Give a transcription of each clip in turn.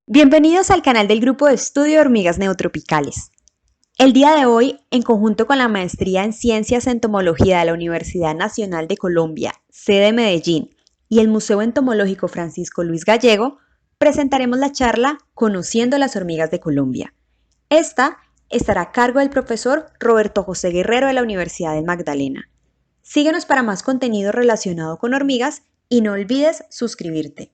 Bienvenidos al canal del Grupo de Estudio de Hormigas Neotropicales. El día de hoy, en conjunto con la Maestría en Ciencias Entomología de la Universidad Nacional de Colombia, sede Medellín, y el Museo Entomológico Francisco Luis Gallego, presentaremos la charla Conociendo las hormigas de Colombia. Esta estará a cargo del profesor Roberto José Guerrero de la Universidad del Magdalena. Síguenos para más contenido relacionado con hormigas y no olvides suscribirte.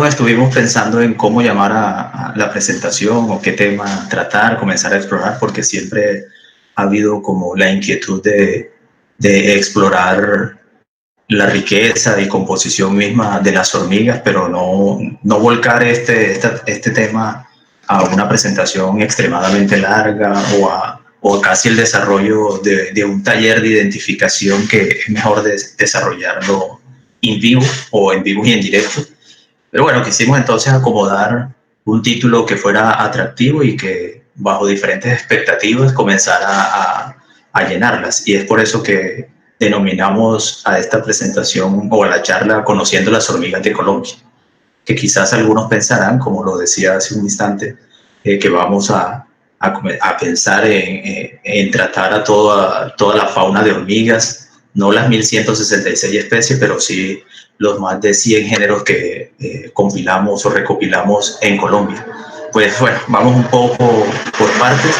Estuvimos pensando en cómo llamar a la presentación o qué tema tratar, comenzar a explorar, porque siempre ha habido como la inquietud de explorar la riqueza y composición misma de las hormigas, pero no volcar este tema a una presentación extremadamente larga o casi el desarrollo de un taller de identificación que es mejor desarrollarlo en vivo o en vivo y en directo. Pero bueno, quisimos entonces acomodar un título que fuera atractivo y que bajo diferentes expectativas comenzara a llenarlas. Y es por eso que denominamos a esta presentación o a la charla Conociendo las hormigas de Colombia, que quizás algunos pensarán, como lo decía hace un instante, que vamos a pensar en tratar a toda la fauna de hormigas, no las 1166 especies, pero sí los más de 100 géneros que compilamos o recopilamos en Colombia. Pues bueno, vamos un poco por partes.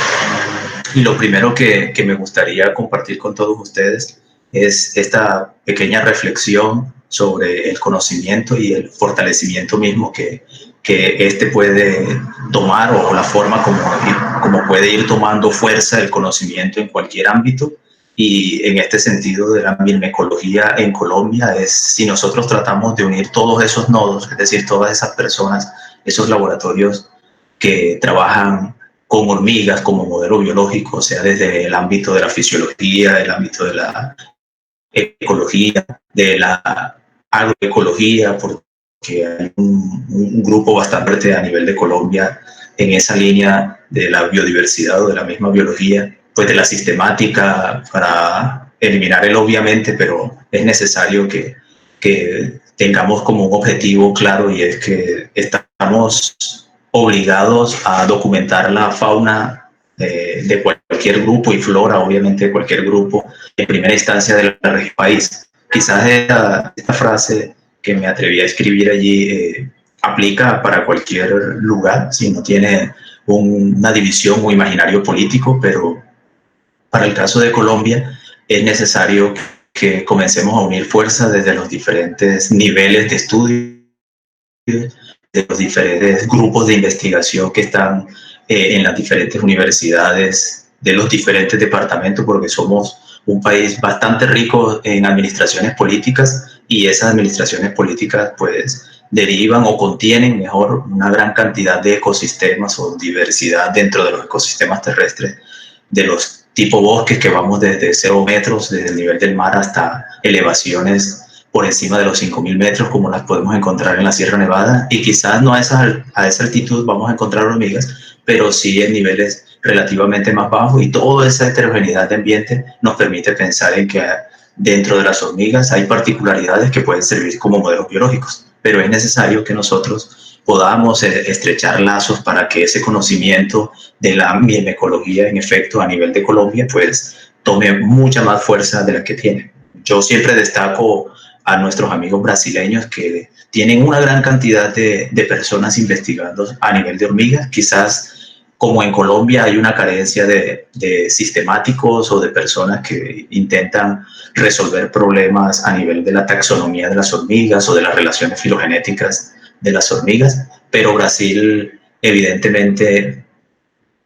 Y lo primero que me gustaría compartir con todos ustedes es esta pequeña reflexión sobre el conocimiento y el fortalecimiento mismo que este puede tomar, o la forma como puede ir tomando fuerza el conocimiento en cualquier ámbito. Y en este sentido de la mimecología en Colombia es si nosotros tratamos de unir todos esos nodos, es decir, todas esas personas, esos laboratorios que trabajan con hormigas como modelo biológico, o sea, desde el ámbito de la fisiología, el ámbito de la ecología, de la agroecología, porque hay un grupo bastante fuerte a nivel de Colombia en esa línea de la biodiversidad o de la misma biología, pues de la sistemática, para eliminar el obviamente, pero es necesario que tengamos como un objetivo claro, y es que estamos obligados a documentar la fauna de cualquier grupo y flora, obviamente, de cualquier grupo, en primera instancia del país. Quizás esta frase que me atreví a escribir allí aplica para cualquier lugar, si no tiene una división o imaginario político, pero para el caso de Colombia es necesario que comencemos a unir fuerzas desde los diferentes niveles de estudio, de los diferentes grupos de investigación que están en las diferentes universidades, de los diferentes departamentos, porque somos un país bastante rico en administraciones políticas, y esas administraciones políticas pues derivan o contienen, mejor, una gran cantidad de ecosistemas o diversidad dentro de los ecosistemas terrestres, de los tipo bosques que vamos desde 0 metros, desde el nivel del mar, hasta elevaciones por encima de los 5.000 metros, como las podemos encontrar en la Sierra Nevada, y quizás no a esa altitud vamos a encontrar hormigas, pero sí en niveles relativamente más bajos, y toda esa heterogeneidad de ambiente nos permite pensar en que dentro de las hormigas hay particularidades que pueden servir como modelos biológicos, pero es necesario que nosotros podamos estrechar lazos para que ese conocimiento de la mimecología, en efecto, a nivel de Colombia, pues tome mucha más fuerza de la que tiene. Yo siempre destaco a nuestros amigos brasileños, que tienen una gran cantidad de personas investigando a nivel de hormigas. Quizás como en Colombia hay una carencia de sistemáticos o de personas que intentan resolver problemas a nivel de la taxonomía de las hormigas o de las relaciones filogenéticas de las hormigas, pero Brasil, evidentemente,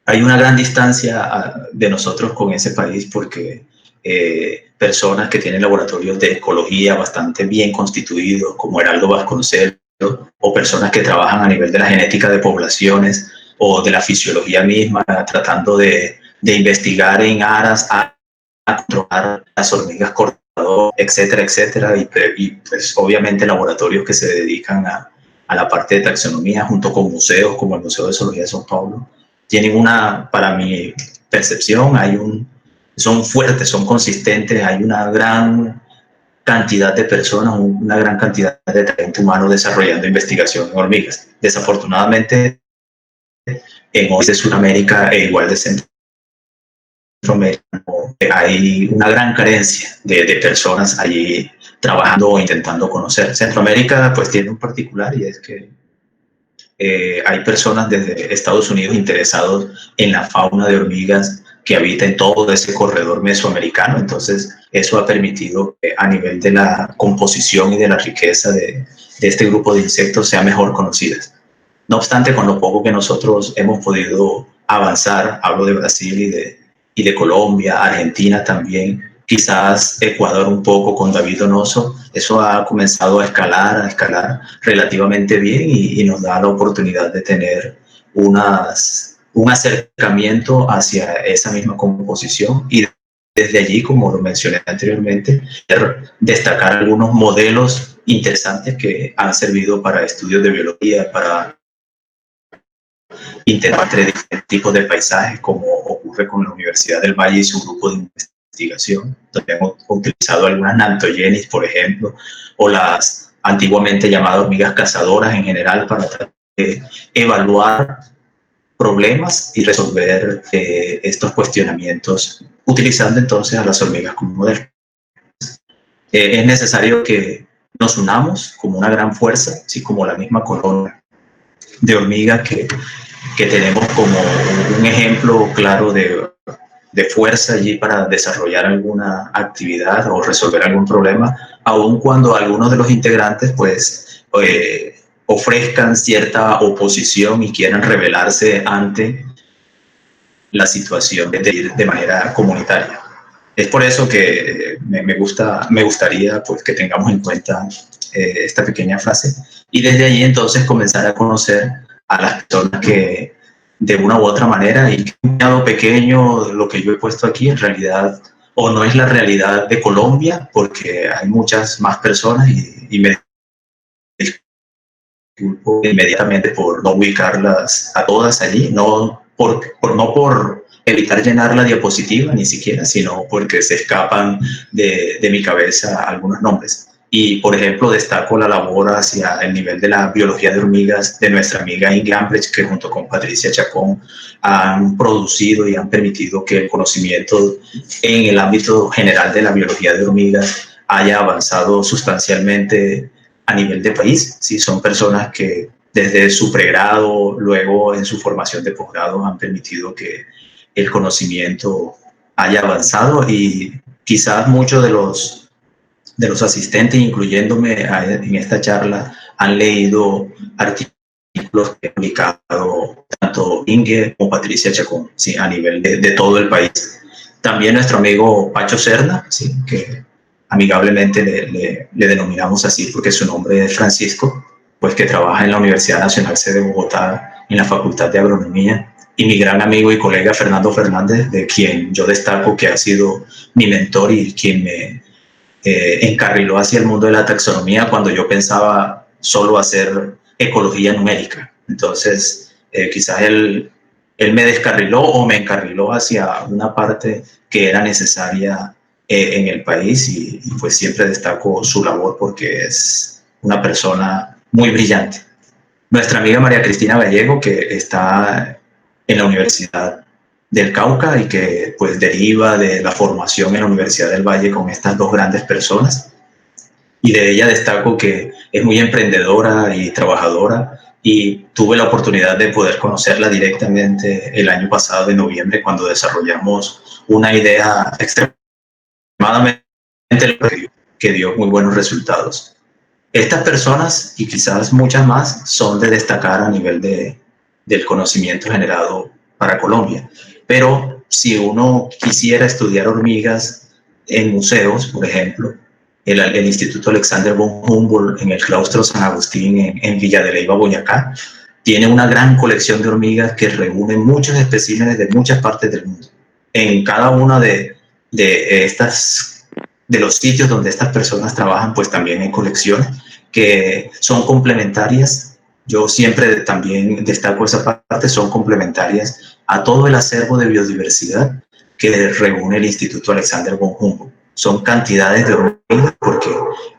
hay una gran distancia de nosotros con ese país, porque personas que tienen laboratorios de ecología bastante bien constituidos, como Heraldo Vasconcelos, o personas que trabajan a nivel de la genética de poblaciones o de la fisiología misma, tratando de investigar en aras a controlar las hormigas cortadoras, etcétera, etcétera, y pues obviamente laboratorios que se dedican a la parte de taxonomía, junto con museos como el Museo de Zoología de São Paulo, tienen para mi percepción, hay son fuertes, son consistentes, hay una gran cantidad de personas, una gran cantidad de talento humano desarrollando investigación en hormigas. Desafortunadamente, en hoy de Sudamérica e igual de Centroamérica hay una gran carencia de personas allí trabajando o intentando conocer. Centroamérica pues tiene un particular y es que hay personas desde Estados Unidos interesados en la fauna de hormigas que habita en todo ese corredor mesoamericano. Entonces, eso ha permitido que a nivel de la composición y de la riqueza de este grupo de insectos sea mejor conocidas. No obstante, con lo poco que nosotros hemos podido avanzar, hablo de Brasil y de Colombia, Argentina también, quizás Ecuador un poco con David Donoso, eso ha comenzado a escalar relativamente bien y nos da la oportunidad de tener un acercamiento hacia esa misma composición y desde allí, como lo mencioné anteriormente, destacar algunos modelos interesantes que han servido para estudios de biología, para interactuar entre diferentes tipos de paisajes, como ocurre con la Universidad del Valle y su grupo de investigación, donde hemos utilizado algunas nantogenis, por ejemplo, o las antiguamente llamadas hormigas cazadoras en general para tratar de evaluar problemas y resolver estos cuestionamientos, utilizando entonces a las hormigas como modelo. Es necesario que nos unamos como una gran fuerza, así como la misma colonia de hormigas que tenemos como un ejemplo claro de fuerza allí para desarrollar alguna actividad o resolver algún problema, aun cuando algunos de los integrantes pues ofrezcan cierta oposición y quieran rebelarse ante la situación de ir de manera comunitaria. Es por eso que me gustaría pues, que tengamos en cuenta esta pequeña frase y desde allí entonces comenzar a conocer a las personas que de una u otra manera, y un grado pequeño, lo que yo he puesto aquí en realidad, o no es la realidad de Colombia, porque hay muchas más personas y me disculpo inmediatamente por no ubicarlas a todas allí, no por evitar llenar la diapositiva ni siquiera, sino porque se escapan de mi cabeza algunos nombres. Y, por ejemplo, destaco la labor hacia el nivel de la biología de hormigas de nuestra amiga Inge Ambrecht, que junto con Patricia Chacón han producido y han permitido que el conocimiento en el ámbito general de la biología de hormigas haya avanzado sustancialmente a nivel de país. Sí, son personas que desde su pregrado, luego en su formación de posgrado, han permitido que el conocimiento haya avanzado y quizás muchos de los asistentes, incluyéndome en esta charla, han leído artículos que han publicado tanto Inge como Patricia Chacón, ¿sí? A nivel de todo el país. También nuestro amigo Pacho Cerda, ¿sí? Que amigablemente le denominamos así porque su nombre es Francisco, pues que trabaja en la Universidad Nacional C de Bogotá en la Facultad de Agronomía, y mi gran amigo y colega Fernando Fernández, de quien yo destaco que ha sido mi mentor y quien me encarriló hacia el mundo de la taxonomía cuando yo pensaba solo hacer ecología numérica. Entonces, quizás él me descarriló o me encarriló hacia una parte que era necesaria en el país y pues siempre destaco su labor porque es una persona muy brillante. Nuestra amiga María Cristina Gallego, que está en la Universidad del Cauca y que pues deriva de la formación en la Universidad del Valle con estas dos grandes personas. Y de ella destaco que es muy emprendedora y trabajadora y tuve la oportunidad de poder conocerla directamente el año pasado, en noviembre, cuando desarrollamos una idea extremadamente que dio muy buenos resultados. Estas personas y quizás muchas más son de destacar a nivel del conocimiento generado para Colombia. Pero si uno quisiera estudiar hormigas en museos, por ejemplo, el Instituto Alexander von Humboldt en el claustro San Agustín en Villa de Leyva, Boyacá, tiene una gran colección de hormigas que reúne muchos especímenes de muchas partes del mundo. En cada una de los sitios donde estas personas trabajan, pues también hay colecciones que son complementarias. Yo siempre también destaco esa parte, son complementarias a todo el acervo de biodiversidad que reúne el Instituto Alexander von Humboldt. Son cantidades de hormigas porque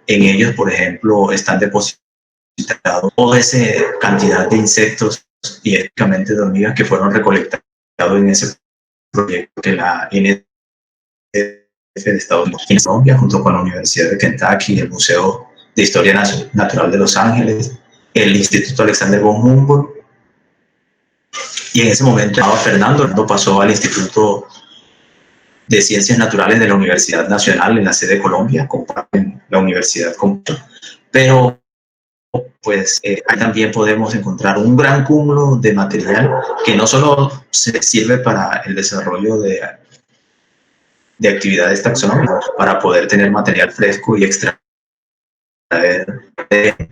en ellos, por ejemplo, están depositados toda esa cantidad de insectos y éticamente de hormigas que fueron recolectados en ese proyecto que la NSF de Estados Unidos en Colombia, junto con la Universidad de Kentucky, el Museo de Historia Natural de Los Ángeles, el Instituto Alexander von Humboldt, y en ese momento Fernando pasó al Instituto de Ciencias Naturales de la Universidad Nacional en la sede de Colombia, comparten la universidad con, pero pues ahí también podemos encontrar un gran cúmulo de material que no solo se sirve para el desarrollo de actividades taxonómicas, para poder tener material fresco y extraer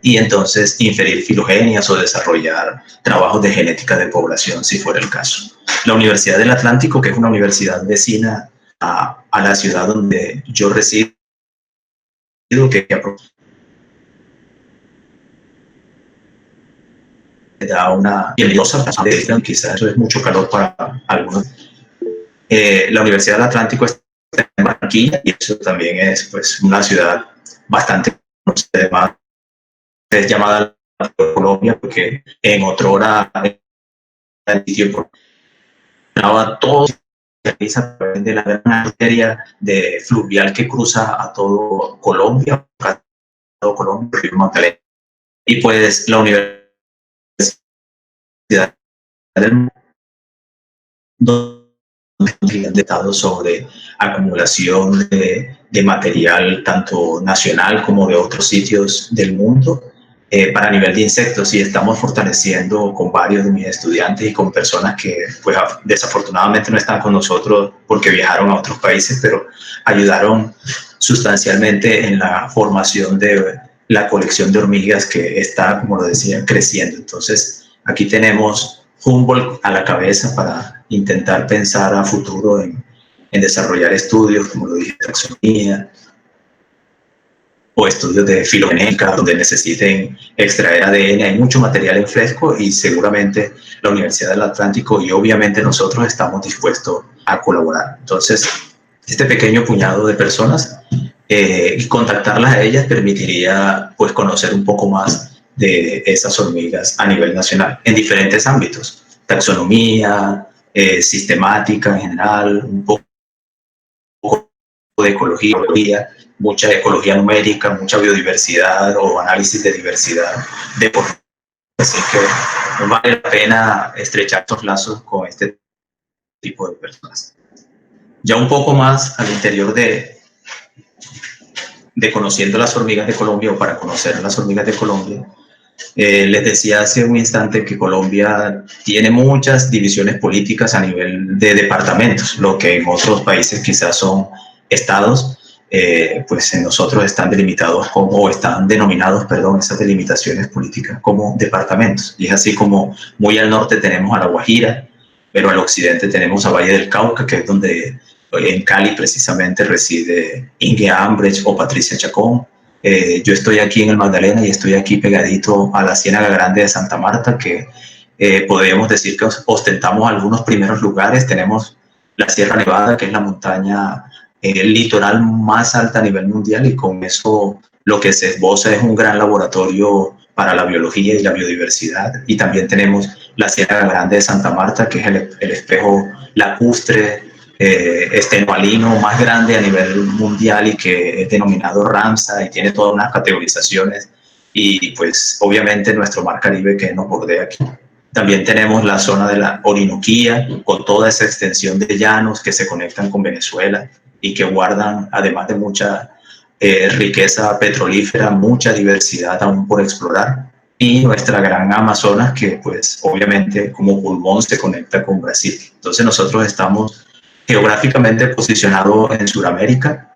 y entonces inferir filogenias o desarrollar trabajos de genética de población, si fuera el caso. La Universidad del Atlántico, que es una universidad vecina a la ciudad donde yo resido, que da una bienvenidosa, quizás eso es mucho calor para algunos. La Universidad del Atlántico está en Barranquilla y eso también es pues una ciudad bastante conocida, es llamada Colombia porque en otra hora el sitio todo a través de la gran arteria de fluvial que cruza a todo Colombia, Río Magdalena. Y pues la Universidad del datos sobre acumulación de material tanto nacional como de otros sitios del mundo para nivel de insectos, y estamos fortaleciendo con varios de mis estudiantes y con personas que pues desafortunadamente no están con nosotros porque viajaron a otros países, pero ayudaron sustancialmente en la formación de la colección de hormigas que está, como lo decía, creciendo. Entonces aquí tenemos Humboldt a la cabeza para intentar pensar a futuro en desarrollar estudios, como lo dije, taxonomía, o estudios de filogenética, donde necesiten extraer ADN. Hay mucho material en fresco y seguramente la Universidad del Atlántico y obviamente nosotros estamos dispuestos a colaborar. Entonces, este pequeño puñado de personas y contactarlas a ellas permitiría pues conocer un poco más de esas hormigas a nivel nacional en diferentes ámbitos, taxonomía, sistemática en general, un poco de ecología, mucha ecología numérica, mucha biodiversidad o análisis de diversidad de por. Así que vale la pena estrechar estos lazos con este tipo de personas. Ya un poco más al interior de conociendo las hormigas de Colombia, o para conocer las hormigas de Colombia, les decía hace un instante que Colombia tiene muchas divisiones políticas a nivel de departamentos, lo que en otros países quizás son estados, pues en nosotros están delimitados como, o están denominados, perdón, esas delimitaciones políticas como departamentos. Y es así como muy al norte tenemos a La Guajira, pero al occidente tenemos a Valle del Cauca, que es donde en Cali precisamente reside Inge Ambrecht o Patricia Chacón. Yo estoy aquí en el Magdalena y estoy aquí pegadito a la Ciénaga Grande de Santa Marta, que podríamos decir que ostentamos algunos primeros lugares. Tenemos la Sierra Nevada, que es la montaña litoral más alta a nivel mundial, y con eso lo que se esboza es un gran laboratorio para la biología y la biodiversidad. Y también tenemos la Sierra Grande de Santa Marta, que es el espejo lacustre estenoalino más grande a nivel mundial y que es denominado Ramsar y tiene todas unas categorizaciones, y pues obviamente nuestro mar Caribe que nos bordea aquí. También tenemos la zona de la Orinoquía con toda esa extensión de llanos que se conectan con Venezuela y que guardan, además de mucha riqueza petrolífera, mucha diversidad aún por explorar, y nuestra gran Amazonas que pues obviamente como pulmón se conecta con Brasil. Entonces nosotros estamos geográficamente posicionado en Sudamérica,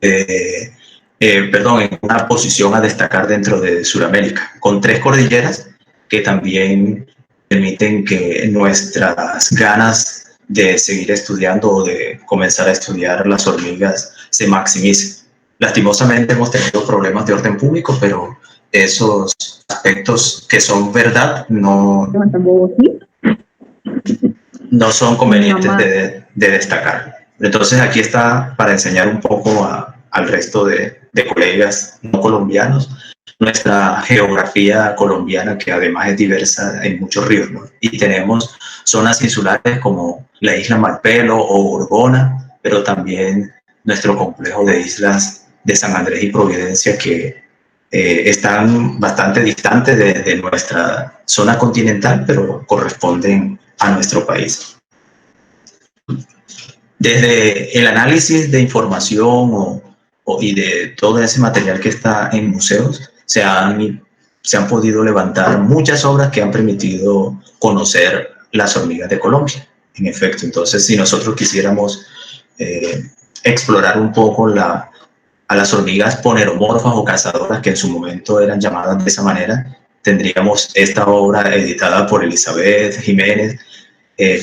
en una posición a destacar dentro de Sudamérica, con 3 cordilleras que también permiten que nuestras ganas de seguir estudiando o de comenzar a estudiar las hormigas se maximicen. Lastimosamente hemos tenido problemas de orden público, pero esos aspectos que son verdad no... no son Mi convenientes mamá. de destacar. Entonces aquí está para enseñar un poco al resto de colegas no colombianos nuestra geografía colombiana, que además es diversa en muchos ríos, ¿no? Y tenemos zonas insulares como la isla Malpelo o Gorgona, pero también nuestro complejo de islas de San Andrés y Providencia, que están bastante distantes de nuestra zona continental, pero corresponden a nuestro país. Desde el análisis de información y de todo ese material que está en museos, se han podido levantar muchas obras que han permitido conocer las hormigas de Colombia. En efecto, entonces si nosotros quisiéramos explorar un poco a las hormigas poneromorfas o cazadoras, que en su momento eran llamadas de esa manera, tendríamos esta obra editada por Elizabeth Jiménez,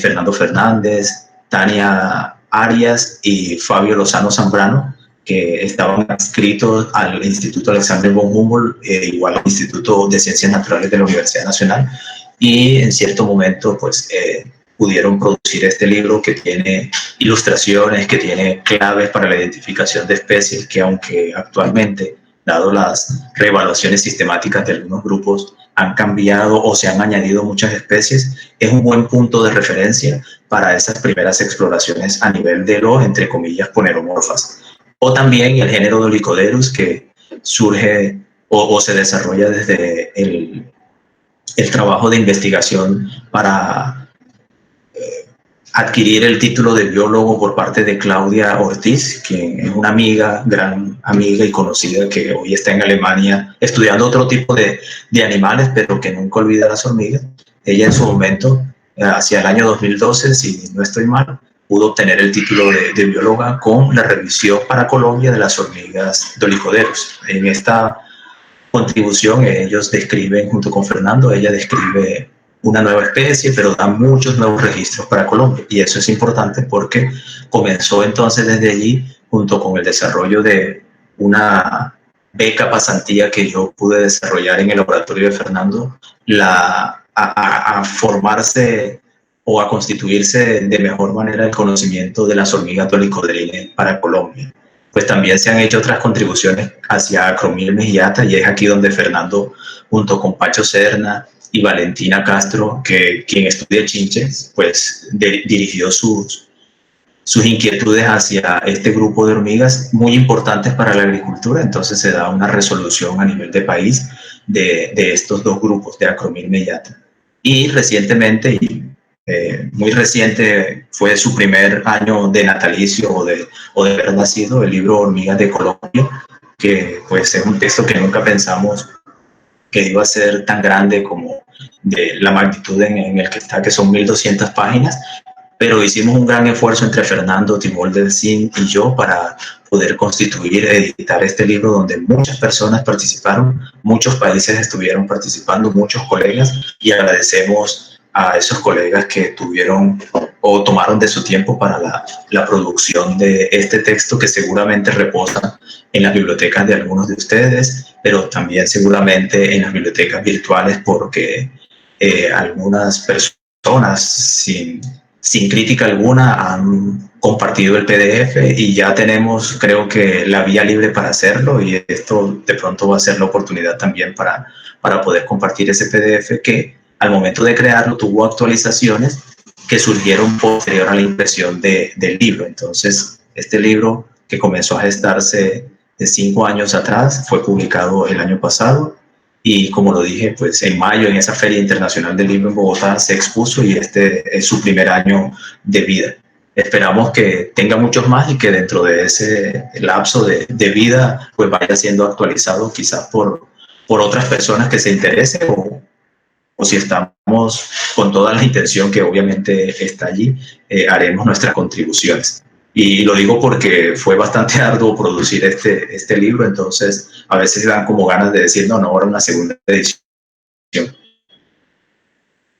Fernando Fernández, Tania Arias y Fabio Lozano Zambrano, que estaban adscritos al Instituto Alexander von Humboldt, igual al Instituto de Ciencias Naturales de la Universidad Nacional, y en cierto momento pues pudieron producir este libro que tiene ilustraciones, que tiene claves para la identificación de especies, que aunque actualmente, dado las reevaluaciones sistemáticas de algunos grupos, han cambiado o se han añadido muchas especies, es un buen punto de referencia para esas primeras exploraciones a nivel de los, entre comillas, poneromorfas. O también el género Dolichoderus, que surge o se desarrolla desde el trabajo de investigación para adquirir el título de biólogo por parte de Claudia Ortiz, quien es una amiga, gran amiga y conocida, que hoy está en Alemania estudiando otro tipo de animales, pero que nunca olvida las hormigas. Ella en su momento, hacia el año 2012, si no estoy mal, pudo obtener el título de bióloga con la revisión para Colombia de las hormigas Dolichoderus. En esta contribución ellos describen, junto con Fernando, ella describe una nueva especie, pero da muchos nuevos registros para Colombia. Y eso es importante porque comenzó entonces desde allí, junto con el desarrollo de una beca pasantía que yo pude desarrollar en el laboratorio de Fernando, a formarse o a constituirse de mejor manera el conocimiento de las hormigas dolicoderines para Colombia. Pues también se han hecho otras contribuciones hacia Acromil Mejillata, y es aquí donde Fernando, junto con Pacho Serna y Valentina Castro, quien estudia chinches, pues dirigió sus inquietudes hacia este grupo de hormigas muy importantes para la agricultura. Entonces se da una resolución a nivel de país de estos dos grupos de Acromil Mejillata. Y recientemente, muy reciente, fue su primer año de natalicio o de haber nacido, el libro Hormigas de Colombia, que pues es un texto que nunca pensamos que iba a ser tan grande como de la magnitud en el que está, que son 1200 páginas, pero hicimos un gran esfuerzo entre Fernando, Timol Delcín y yo para poder constituir, editar este libro donde muchas personas participaron, muchos países estuvieron participando, muchos colegas, y agradecemos a esos colegas que tuvieron o tomaron de su tiempo para la producción de este texto, que seguramente reposa en las bibliotecas de algunos de ustedes, pero también seguramente en las bibliotecas virtuales, porque algunas personas sin crítica alguna han compartido el PDF, y ya tenemos, creo que, la vía libre para hacerlo, y esto de pronto va a ser la oportunidad también para poder compartir ese PDF, que al momento de crearlo tuvo actualizaciones que surgieron posterior a la impresión del libro. Entonces, este libro, que comenzó a gestarse de 5 años atrás, fue publicado el año pasado, y como lo dije, pues en mayo, en esa Feria Internacional del Libro en Bogotá, se expuso, y este es su primer año de vida. Esperamos que tenga muchos más y que dentro de ese lapso de vida pues vaya siendo actualizado, quizás por otras personas que se interesen, o si estamos con toda la intención, que obviamente está allí, haremos nuestras contribuciones. Y lo digo porque fue bastante arduo producir este libro, entonces a veces dan como ganas de decir, no, ahora una segunda edición.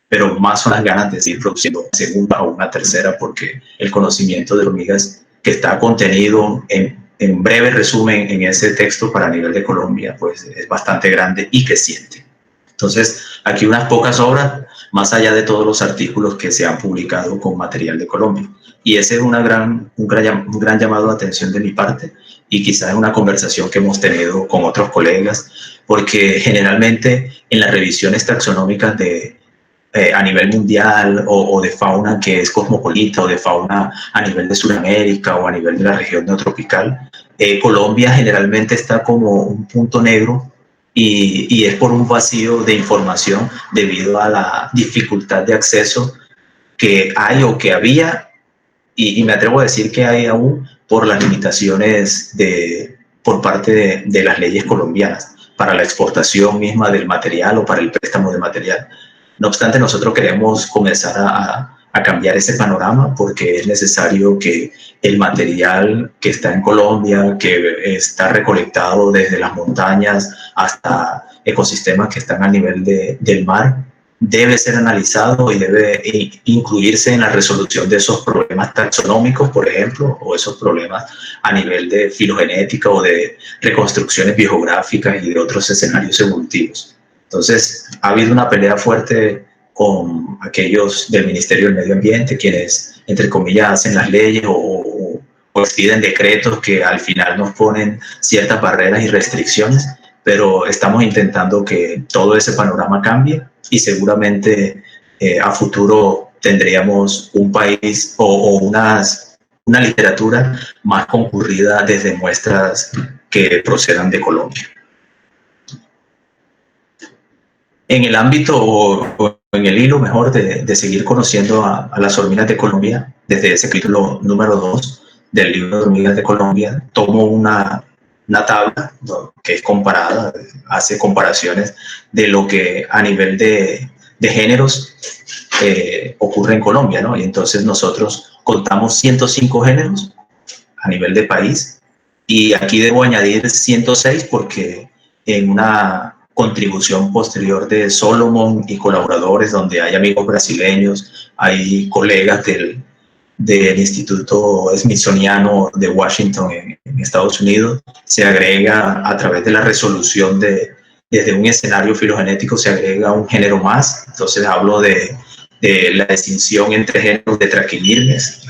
Pero más son las ganas de seguir produciendo una segunda o una tercera, porque el conocimiento de hormigas que está contenido en breve resumen en ese texto para nivel de Colombia, pues es bastante grande y creciente. Entonces, aquí unas pocas obras más allá de todos los artículos que se han publicado con material de Colombia. Y ese es un gran llamado de atención de mi parte, y quizás es una conversación que hemos tenido con otros colegas, porque generalmente en las revisiones taxonómicas a nivel mundial o de fauna que es cosmopolita o de fauna a nivel de Sudamérica o a nivel de la región neotropical, Colombia generalmente está como un punto negro, y es por un vacío de información debido a la dificultad de acceso que hay o que había, y me atrevo a decir que hay aún por las limitaciones por parte de las leyes colombianas para la exportación misma del material o para el préstamo de material. No obstante, nosotros queremos comenzar a cambiar ese panorama, porque es necesario que el material que está en Colombia, que está recolectado desde las montañas hasta ecosistemas que están a nivel del mar, debe ser analizado y debe incluirse en la resolución de esos problemas taxonómicos, por ejemplo, o esos problemas a nivel de filogenética o de reconstrucciones biogeográficas y de otros escenarios evolutivos. Entonces, ha habido una pelea fuerte con aquellos del Ministerio del Medio Ambiente, quienes, entre comillas, hacen las leyes o expiden decretos que al final nos ponen ciertas barreras y restricciones, pero estamos intentando que todo ese panorama cambie, y seguramente a futuro tendríamos un país o una literatura más concurrida desde muestras que procedan de Colombia. En el ámbito o en el hilo mejor de seguir conociendo a las hormigas de Colombia, desde ese capítulo número 2 del libro de Hormigas de Colombia, tomo una tabla, ¿no?, que es comparada, hace comparaciones de lo que a nivel de géneros ocurre en Colombia, ¿no? Y entonces nosotros contamos 105 géneros a nivel de país, y aquí debo añadir 106 porque en una contribución posterior de Solomon y colaboradores, donde hay amigos brasileños, hay colegas del Instituto Smithsoniano de Washington en Estados Unidos, se agrega a través de la resolución desde un escenario filogenético, se agrega un género más. Entonces hablo de la distinción entre géneros de Traquimyrmex,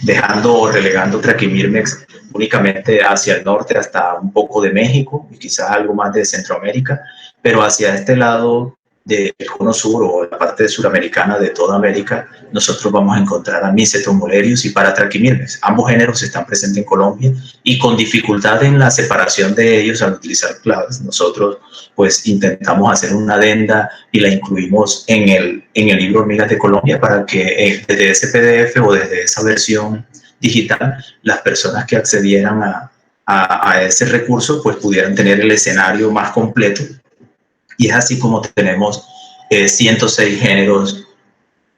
dejando o relegando Traquimyrmex únicamente hacia el norte hasta un poco de México y quizás algo más de Centroamérica, pero hacia este lado del cono sur o la parte suramericana de toda América, nosotros vamos a encontrar a Mycetum mulerius y Paratraquimyrmex. Ambos géneros están presentes en Colombia, y con dificultad en la separación de ellos al utilizar claves, nosotros pues intentamos hacer una adenda y la incluimos en el libro Hormigas de Colombia, para que desde ese PDF o desde esa versión digital, las personas que accedieran a ese recurso pues pudieran tener el escenario más completo. Y es así como tenemos 106 géneros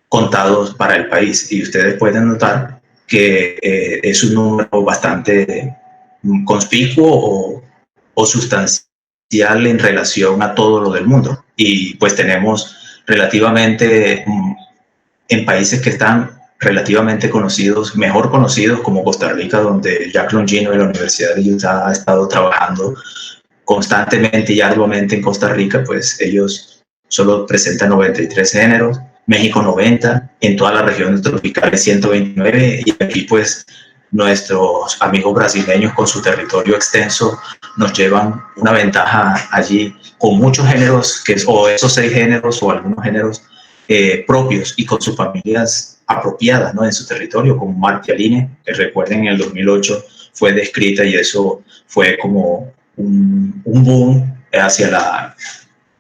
contados para el país. Y ustedes pueden notar que es un número bastante conspicuo o sustancial en relación a todo lo del mundo. Y pues tenemos relativamente, en países que están relativamente conocidos, mejor conocidos, como Costa Rica, donde Jack Longino de la Universidad de Utah ha estado trabajando constantemente y arduamente en Costa Rica, pues ellos solo presentan 93 géneros, México 90, en toda la región tropical 129, y aquí pues nuestros amigos brasileños con su territorio extenso nos llevan una ventaja allí con muchos géneros, o esos 6 géneros o algunos géneros propios y con sus familias apropiadas, ¿no?, en su territorio, como Martialine, que recuerden en el 2008 fue descrita, y eso fue como un boom hacia la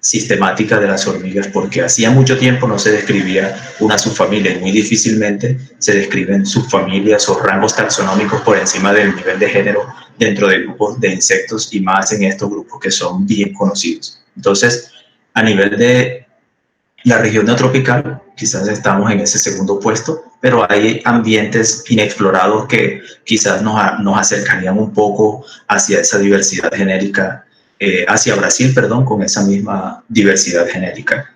sistemática de las hormigas, porque hacía mucho tiempo no se describía una subfamilia, y muy difícilmente se describen subfamilias o rangos taxonómicos por encima del nivel de género dentro de grupos de insectos, y más en estos grupos que son bien conocidos. Entonces, a nivel de la región neotropical, quizás estamos en ese segundo puesto, pero hay ambientes inexplorados que quizás nos acercarían un poco hacia esa diversidad genérica, hacia Brasil, perdón, con esa misma diversidad genérica.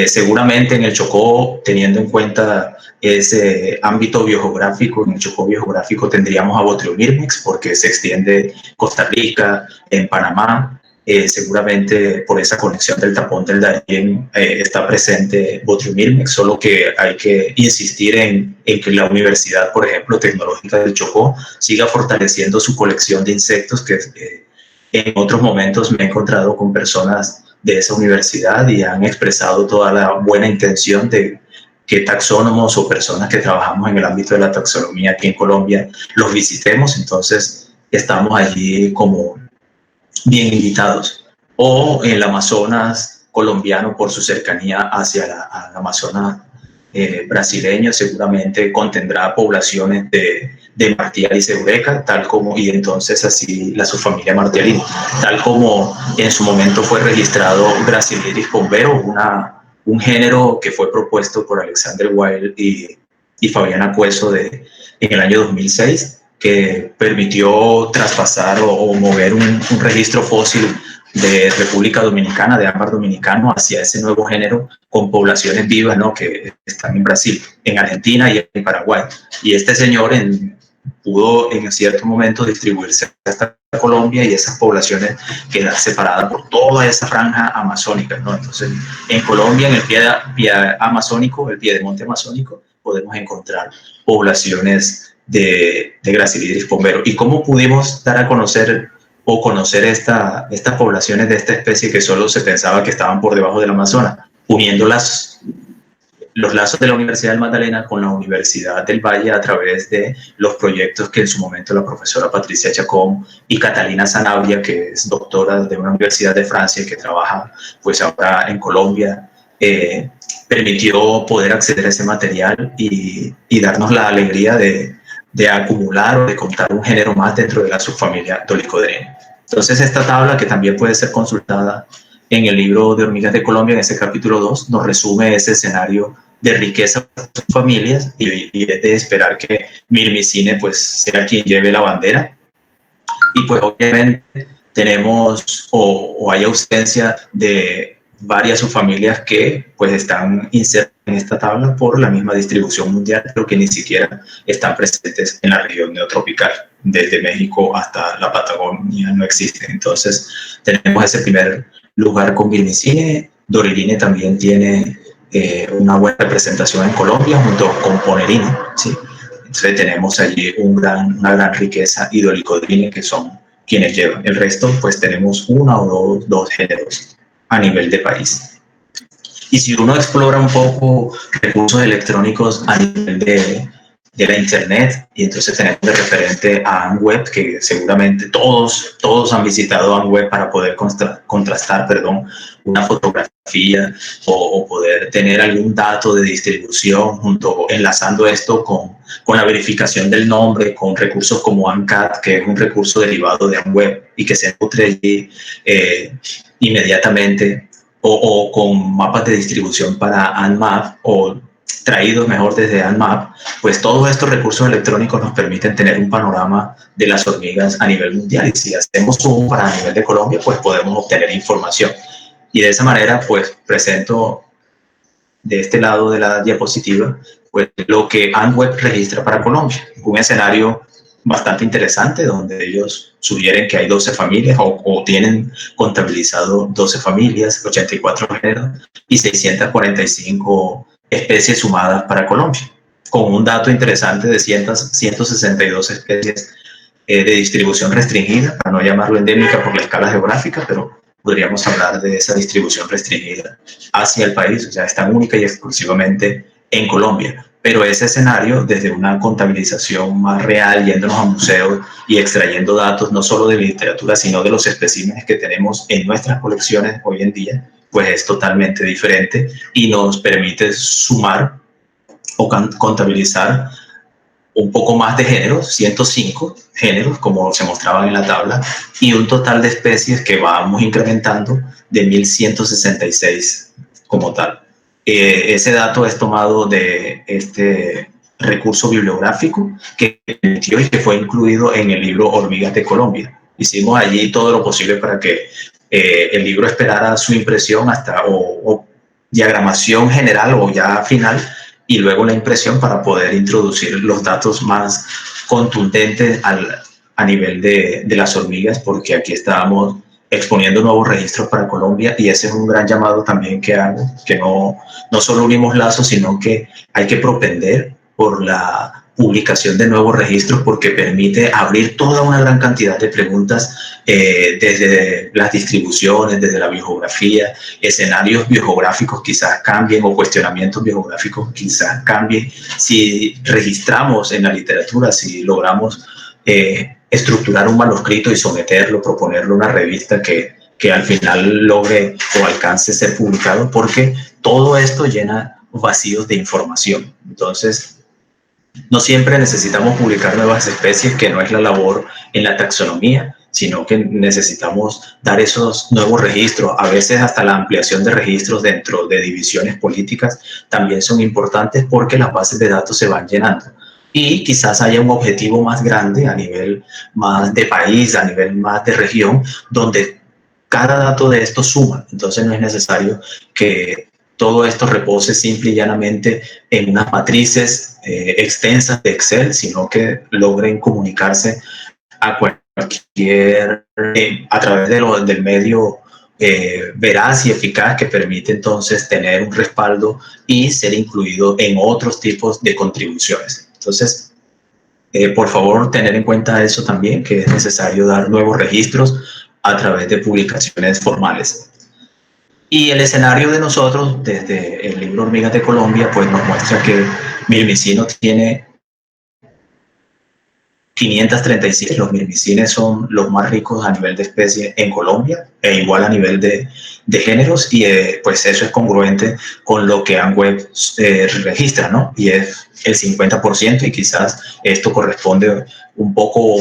Seguramente en el Chocó, teniendo en cuenta ese ámbito biogeográfico, en el Chocó biogeográfico tendríamos a Botryomyrmex, porque se extiende Costa Rica, en Panamá, seguramente por esa conexión del tapón del Darién está presente Botrimirmex, solo que hay que insistir en que la Universidad, por ejemplo, Tecnológica del Chocó, siga fortaleciendo su colección de insectos, que en otros momentos me he encontrado con personas de esa universidad y han expresado toda la buena intención de que taxónomos o personas que trabajamos en el ámbito de la taxonomía aquí en Colombia los visitemos. Entonces estamos allí como bien invitados. O en el Amazonas colombiano, por su cercanía hacia al Amazonas brasileño, seguramente contendrá poblaciones de Martialis eureka, tal como, y entonces así la subfamilia Martialis, tal como en su momento fue registrado Graciliris bombero, un género que fue propuesto por Alexander Wilde y Fabiana Cueso en el año 2006, que permitió traspasar o mover un registro fósil de República Dominicana, de ámbar dominicano, hacia ese nuevo género con poblaciones vivas, ¿no?, que están en Brasil, en Argentina y en Paraguay. Y este señor pudo en cierto momento distribuirse hasta Colombia y esas poblaciones quedar separadas por toda esa franja amazónica, ¿no? Entonces, en Colombia, en el pie amazónico, el piedemonte amazónico, podemos encontrar poblaciones de Graciliris bombero. ¿Y cómo pudimos dar a conocer o conocer estas poblaciones de esta especie que solo se pensaba que estaban por debajo del Amazonas? Uniendo los lazos de la Universidad del Magdalena con la Universidad del Valle a través de los proyectos que en su momento la profesora Patricia Chacón y Catalina Sanabria, que es doctora de una universidad de Francia que trabaja pues ahora en Colombia, permitió poder acceder a ese material y darnos la alegría de acumular o de contar un género más dentro de la subfamilia Dolichopodrina. Entonces esta tabla, que también puede ser consultada en el libro de Hormigas de Colombia, en ese capítulo 2, nos resume ese escenario de riqueza para sus familias y es de esperar que Mirmicine pues sea quien lleve la bandera. Y pues obviamente tenemos o hay ausencia de varias subfamilias que pues están insertas en esta tabla por la misma distribución mundial, pero que ni siquiera están presentes en la región neotropical. Desde México hasta la Patagonia no existen. Entonces tenemos ese primer lugar con Mirmicine. Doryline también tiene una buena representación en Colombia junto con Ponerine, ¿sí? Entonces tenemos allí una gran riqueza, y Dolichopodrina, que son quienes llevan. El resto pues tenemos uno o dos géneros a nivel de país. Y si uno explora un poco recursos electrónicos a nivel de la internet, y entonces tenemos de referente a ANWeb, que seguramente todos han visitado ANWeb para poder contrastar una fotografía o poder tener algún dato de distribución, enlazando esto con la verificación del nombre, con recursos como ANCAT, que es un recurso derivado de ANWeb y que se nutre allí inmediatamente, o con mapas de distribución para ANMAP, o traídos mejor desde ANMAP. Pues todos estos recursos electrónicos nos permiten tener un panorama de las hormigas a nivel mundial, y si hacemos zoom para a nivel de Colombia, pues podemos obtener información. Y de esa manera pues presento de este lado de la diapositiva pues lo que ANWeb registra para Colombia, un escenario bastante interesante donde ellos sugieren que hay 12 familias o tienen contabilizado 12 familias, 84 géneros y 645 especies sumadas para Colombia, con un dato interesante de 162 especies de distribución restringida, para no llamarlo endémica por la escala geográfica, pero podríamos hablar de esa distribución restringida hacia el país, o sea, están única y exclusivamente en Colombia. Pero ese escenario, desde una contabilización más real, yéndonos a museos y extrayendo datos no solo de literatura, sino de los especímenes que tenemos en nuestras colecciones hoy en día, pues es totalmente diferente y nos permite sumar o contabilizar un poco más de géneros, 105 géneros, como se mostraban en la tabla, y un total de especies que vamos incrementando de 1166 como tal. Ese dato es tomado de este recurso bibliográfico que emitió y que fue incluido en el libro Hormigas de Colombia. Hicimos allí todo lo posible para que el libro esperara su impresión o diagramación general o ya final, y luego la impresión para poder introducir los datos más contundentes a nivel de las hormigas, porque aquí estábamos exponiendo nuevos registros para Colombia, y ese es un gran llamado también que hago, que no solo unimos lazos, sino que hay que propender por la publicación de nuevos registros, porque permite abrir toda una gran cantidad de preguntas, desde las distribuciones, desde la biogeografía, escenarios biogeográficos quizás cambien, o cuestionamientos biogeográficos quizás cambien. Si registramos en la literatura, si logramos estructurar un manuscrito y someterlo, proponerlo a una revista que al final logre o alcance ser publicado, porque todo esto llena vacíos de información. Entonces, no siempre necesitamos publicar nuevas especies, que no es la labor en la taxonomía, sino que necesitamos dar esos nuevos registros. A veces hasta la ampliación de registros dentro de divisiones políticas también son importantes, porque las bases de datos se van llenando. Y quizás haya un objetivo más grande a nivel más de país, a nivel más de región, donde cada dato de esto suma. Entonces no es necesario que todo esto repose simple y llanamente en unas matrices extensas de Excel, sino que logren comunicarse a cualquier, a través del medio veraz y eficaz, que permite entonces tener un respaldo y ser incluido en otros tipos de contribuciones. Entonces, por favor, tener en cuenta eso también, que es necesario dar nuevos registros a través de publicaciones formales. Y el escenario de nosotros, desde el libro Hormigas de Colombia, pues nos muestra que Mirmicino tiene 536. Los mirmicines son los más ricos a nivel de especie en Colombia, e igual a nivel de géneros, y pues eso es congruente con lo que ANWeb registra, ¿no? Y es el 50%, y quizás esto corresponde un poco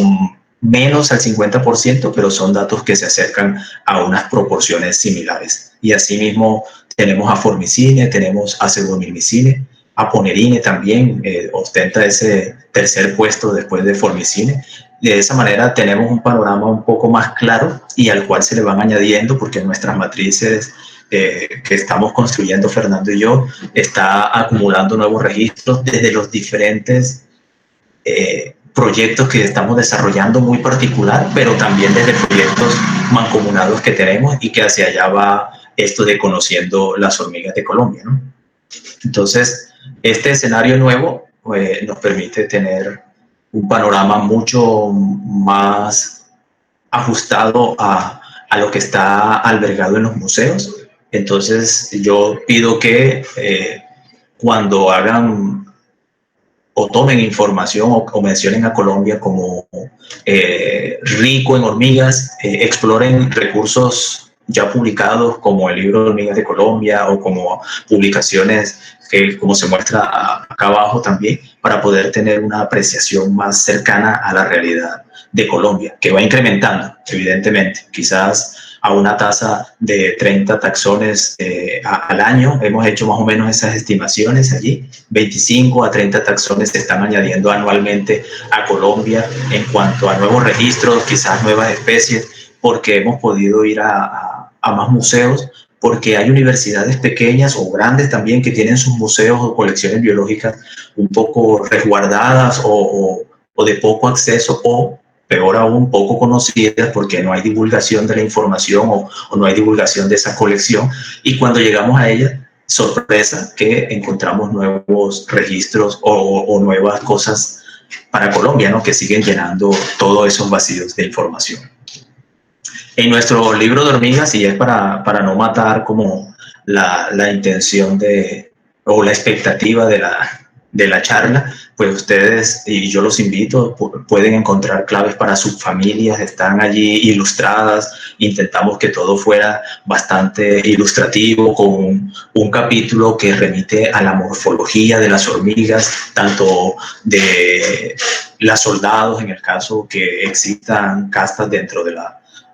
menos al 50%, pero son datos que se acercan a unas proporciones similares. Y asimismo tenemos a Formicine, tenemos a Pseudomirmicine, Aponerine también ostenta ese tercer puesto después de Formicine. De esa manera tenemos un panorama un poco más claro, y al cual se le van añadiendo, porque nuestras matrices que estamos construyendo Fernando y yo está acumulando nuevos registros desde los diferentes proyectos que estamos desarrollando muy particular, pero también desde proyectos mancomunados que tenemos, y que hacia allá va esto de conociendo las hormigas de Colombia, ¿no? Entonces, este escenario nuevo nos permite tener un panorama mucho más ajustado a lo que está albergado en los museos. Entonces, yo pido que cuando hagan o tomen información o mencionen a Colombia como rico en hormigas, exploren recursos ya publicados, como el libro de Hormigas de Colombia, o como publicaciones que, como se muestra acá abajo también, para poder tener una apreciación más cercana a la realidad de Colombia, que va incrementando, evidentemente. Quizás a una tasa de 30 taxones al año. Hemos hecho más o menos esas estimaciones allí. 25 a 30 taxones se están añadiendo anualmente a Colombia en cuanto a nuevos registros, quizás nuevas especies, porque hemos podido ir a más museos, porque hay universidades pequeñas o grandes también que tienen sus museos o colecciones biológicas un poco resguardadas o de poco acceso, o peor aún, poco conocidas, porque no hay divulgación de la información o no hay divulgación de esa colección. Y cuando llegamos a ella, sorpresa que encontramos nuevos registros o nuevas cosas para Colombia, ¿no? Que siguen llenando todos esos vacíos de información. En nuestro libro de hormigas, y es para no matar como la intención o la expectativa de la charla, pues ustedes, y yo los invito, pueden encontrar claves para sus familias, están allí ilustradas. Intentamos que todo fuera bastante ilustrativo, con un capítulo que remite a la morfología de las hormigas, tanto de las soldados, en el caso que existan castas dentro de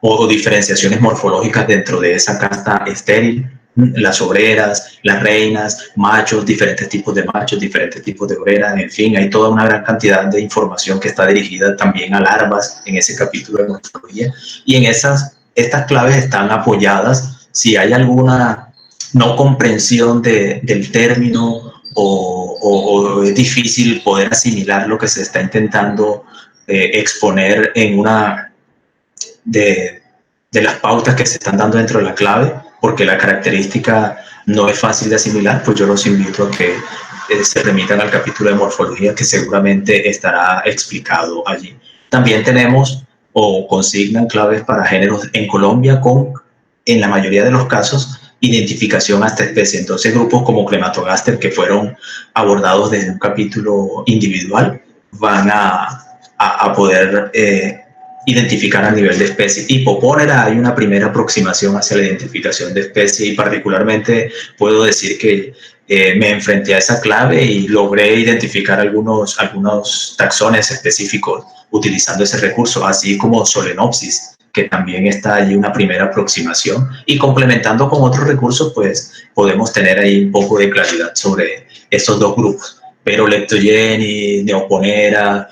o diferenciaciones morfológicas dentro de esa casta estéril, las obreras, las reinas, machos, diferentes tipos de machos, diferentes tipos de obreras, en fin, hay toda una gran cantidad de información que está dirigida también a larvas en ese capítulo de morfología. Y en estas claves están apoyadas, si hay alguna no comprensión del término o es difícil poder asimilar lo que se está intentando exponer en una de de las pautas que se están dando dentro de la clave, porque la característica no es fácil de asimilar, pues yo los invito a que se remitan al capítulo de morfología que seguramente estará explicado allí. También tenemos o consignan claves para géneros en Colombia con, en la mayoría de los casos, identificación hasta especie. Entonces, grupos como Clematogaster, que fueron abordados desde un capítulo individual, van a poder identificar a nivel de especie. Hipopónera, hay una primera aproximación hacia la identificación de especie, y particularmente puedo decir que me enfrenté a esa clave y logré identificar algunos taxones específicos utilizando ese recurso, así como Solenopsis, que también está allí una primera aproximación, y complementando con otros recursos, pues podemos tener ahí un poco de claridad sobre esos dos grupos. Pero Leptogenis, Neoponera,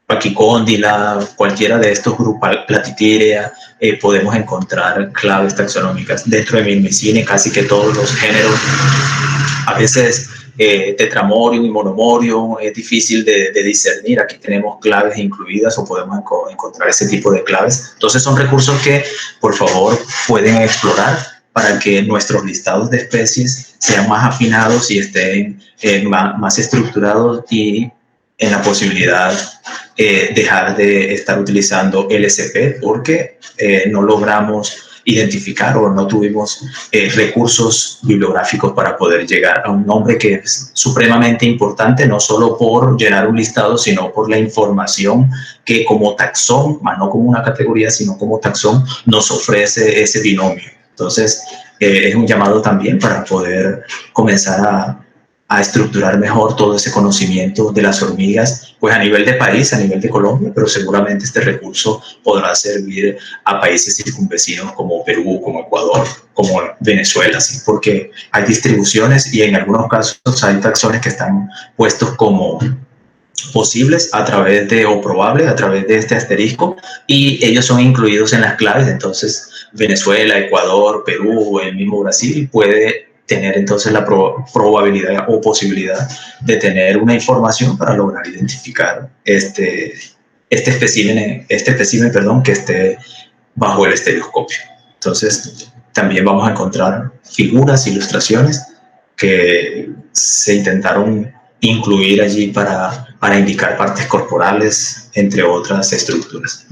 Pachyscondylus, cualquiera de estos grupos, Platytirea, podemos encontrar claves taxonómicas. Dentro de Myrmicine, casi que todos los géneros, a veces Tetramorium y Monomorium es difícil de discernir. Aquí tenemos claves incluidas o podemos encontrar ese tipo de claves. Entonces son recursos que, por favor, pueden explorar para que nuestros listados de especies sean más afinados y estén más estructurados, y en la posibilidad dejar de estar utilizando LSP porque no logramos identificar o no tuvimos recursos bibliográficos para poder llegar a un nombre que es supremamente importante, no solo por llenar un listado, sino por la información que como taxón, más no como una categoría, sino como taxón, nos ofrece ese binomio. Entonces, es un llamado también para poder comenzar a estructurar mejor todo ese conocimiento de las hormigas, pues a nivel de país, a nivel de Colombia, pero seguramente este recurso podrá servir a países circunvecinos como Perú, como Ecuador, como Venezuela, ¿sí? Porque hay distribuciones y en algunos casos hay taxones que están puestos como posibles a través de, o probables a través de este asterisco, y ellos son incluidos en las claves. Entonces Venezuela, Ecuador, Perú, el mismo Brasil puede tener entonces la probabilidad o posibilidad de tener una información para lograr identificar este espécimen, perdón, que esté bajo el estereoscopio. Entonces también vamos a encontrar figuras, ilustraciones que se intentaron incluir allí para indicar partes corporales, entre otras estructuras.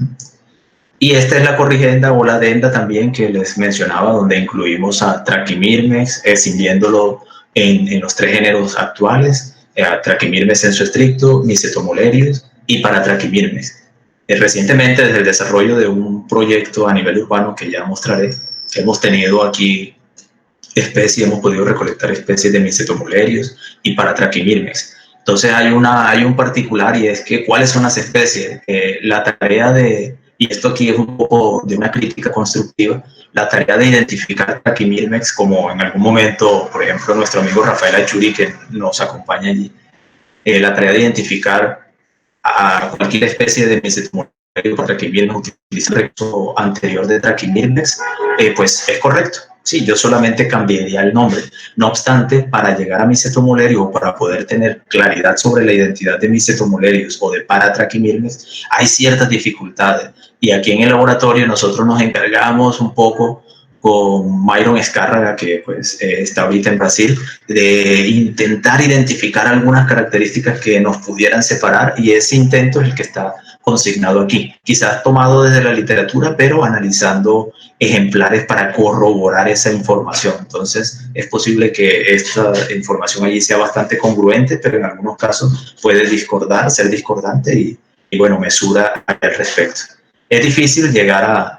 Y esta es la corrigenda o la adenda también que les mencionaba, donde incluimos a Trachymyrmex, escindiéndolo en los tres géneros actuales, a Trachymyrmex sensu stricto, Mycetomolerius y Paratrachymyrmex. Recientemente, desde el desarrollo de un proyecto a nivel urbano que ya mostraré, hemos tenido aquí especies, hemos podido recolectar especies de Mycetomolerius y Paratrachymyrmex. Entonces hay un particular, y es que ¿cuáles son las especies? La tarea de, y esto aquí es un poco de una crítica constructiva, la tarea de identificar Trachymyrmex, como en algún momento, por ejemplo, nuestro amigo Rafael Achuri, que nos acompaña allí, la tarea de identificar a cualquier especie de Mycetomolerius o Trachymyrmex utiliza el recurso anterior de Trachymyrmex, pues es correcto. Sí, yo solamente cambiaría el nombre. No obstante, para llegar a Mycetomolerius o para poder tener claridad sobre la identidad de Mycetomolerius o de Paratrachymyrmex, hay ciertas dificultades. Y aquí en el laboratorio nosotros nos encargamos un poco con Myron Escárraga, que pues está ahorita en Brasil, de intentar identificar algunas características que nos pudieran separar, y ese intento es el que está consignado aquí, quizás tomado desde la literatura, pero analizando ejemplares para corroborar esa información. Entonces es posible que esta información allí sea bastante congruente, pero en algunos casos puede discordar, ser discordante, y bueno, mesura al respecto. Es difícil llegar a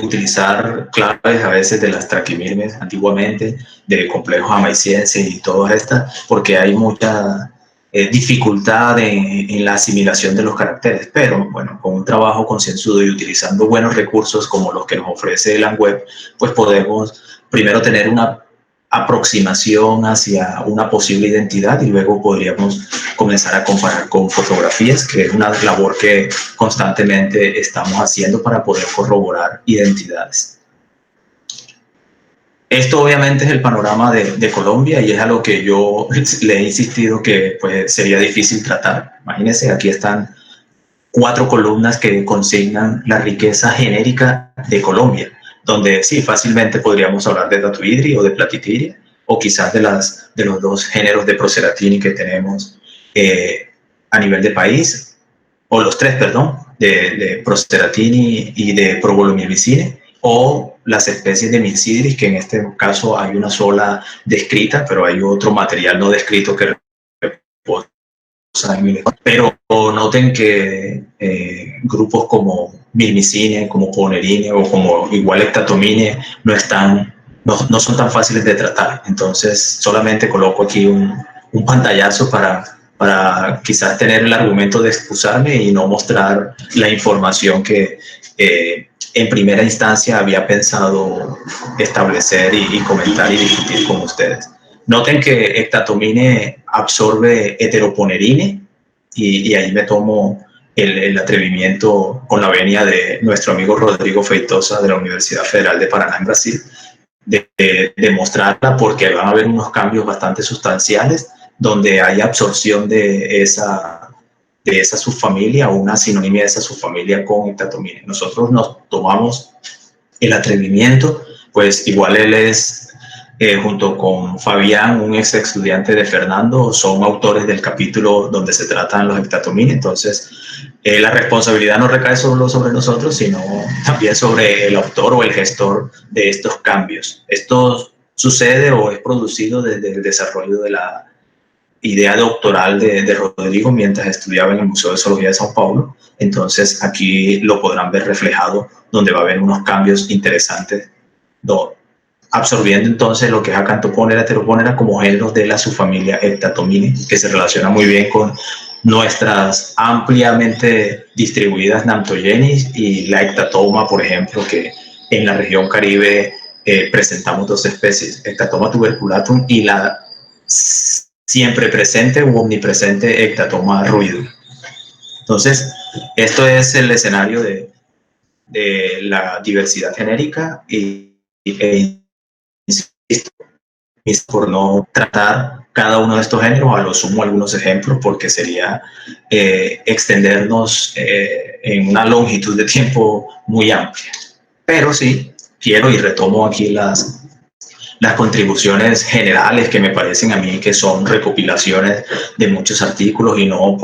utilizar claves a veces de las Trachymyrmex antiguamente, de complejos amaicienses y todas estas, porque hay mucha dificultad en la asimilación de los caracteres, pero bueno, con un trabajo concienzudo y utilizando buenos recursos como los que nos ofrece el ANWeb, pues podemos primero tener una aproximación hacia una posible identidad, y luego podríamos comenzar a comparar con fotografías, que es una labor que constantemente estamos haciendo para poder corroborar identidades. Esto obviamente es el panorama de Colombia, y es a lo que yo le he insistido que pues, sería difícil tratar. Imagínense, aquí están 4 columnas que consignan la riqueza genérica de Colombia, donde sí, fácilmente podríamos hablar de Datuidri o de Platitiria, o quizás de los 2 géneros de Proceratini que tenemos a nivel de país, o los 3, perdón, de Proceratini y de Provolomycine, o las especies de Mysidris, que en este caso hay una sola descrita, pero hay otro material no descrito que reposa. Pero noten que grupos como Myrmicine, como Ponerine o como igual Hectatomine no son tan fáciles de tratar. Entonces solamente coloco aquí un pantallazo para quizás tener el argumento de excusarme y no mostrar la información que en primera instancia había pensado establecer y comentar y discutir con ustedes. Noten que Hectatomine absorbe heteroponerine y ahí me tomo el atrevimiento con la venia de nuestro amigo Rodrigo Feitosa de la Universidad Federal de Paraná en Brasil de mostrarla, porque van a haber unos cambios bastante sustanciales donde hay absorción de esa subfamilia o una sinonimia de esa subfamilia con Hectatomine. Nosotros nos tomamos el atrevimiento, pues igual él es, junto con Fabián, un ex estudiante de Fernando, son autores del capítulo donde se tratan los Hectatomine. Entonces, la responsabilidad no recae solo sobre nosotros, sino también sobre el autor o el gestor de estos cambios. Esto sucede o es producido desde el desarrollo de la idea doctoral de Rodrigo mientras estudiaba en el Museo de Zoología de Sao Paulo. Entonces aquí lo podrán ver reflejado, donde va a haber unos cambios interesantes, absorbiendo entonces lo que es Acanthophoneira, Heteroponera como géneros de la subfamilia Hectatomine, que se relaciona muy bien con nuestras ampliamente distribuidas Namptogenis y la Hectatoma, por ejemplo, que en la región Caribe presentamos 2 especies, Hectatoma tuberculatum y la siempre presente u omnipresente Hectatoma ruidum. Entonces, esto es el escenario de la diversidad genérica insisto, por no tratar cada uno de estos géneros, a lo sumo algunos ejemplos, porque sería extendernos en una longitud de tiempo muy amplia. Pero sí, quiero y retomo aquí las contribuciones generales que me parecen a mí que son recopilaciones de muchos artículos y no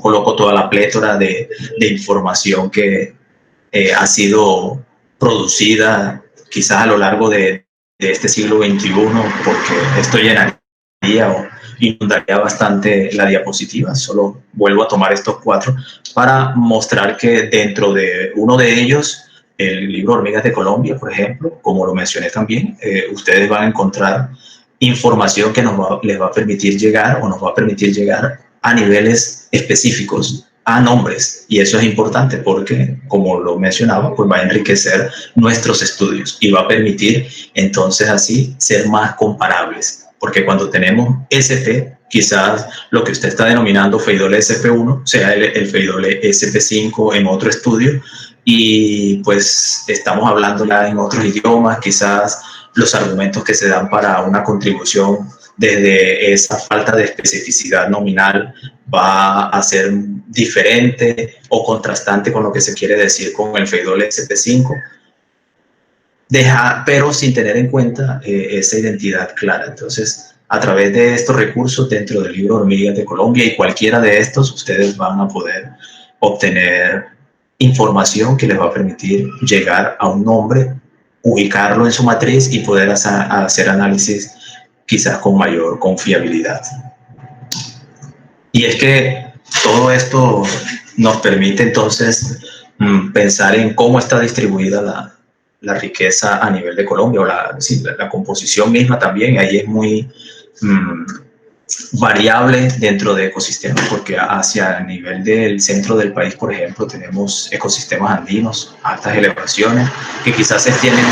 coloco toda la plétora de información que ha sido producida quizás a lo largo de este siglo XXI, porque esto llenaría o inundaría bastante la diapositiva. Solo vuelvo a tomar estos 4 para mostrar que dentro de uno de ellos, el libro Hormigas de Colombia, por ejemplo, como lo mencioné también, ustedes van a encontrar información que les va a permitir llegar o nos va a permitir llegar a niveles específicos, a nombres, y eso es importante porque, como lo mencionaba, pues va a enriquecer nuestros estudios y va a permitir entonces así ser más comparables, porque cuando tenemos SP, quizás lo que usted está denominando Feidole SP1 sea el Feidole SP5 en otro estudio, y pues estamos hablando ya en otros idiomas, quizás los argumentos que se dan para una contribución desde esa falta de especificidad nominal va a ser diferente o contrastante con lo que se quiere decir con el Feidole SP5, pero sin tener en cuenta esa identidad clara. Entonces, a través de estos recursos dentro del libro Hormigas de Colombia y cualquiera de estos, ustedes van a poder obtener información que les va a permitir llegar a un nombre, ubicarlo en su matriz y poder hacer análisis quizás con mayor confiabilidad. Y es que todo esto nos permite entonces pensar en cómo está distribuida la riqueza a nivel de Colombia, o la composición misma también. Ahí es muy variable dentro de ecosistemas, porque hacia el nivel del centro del país, por ejemplo, tenemos ecosistemas andinos, altas elevaciones, que quizás se extienden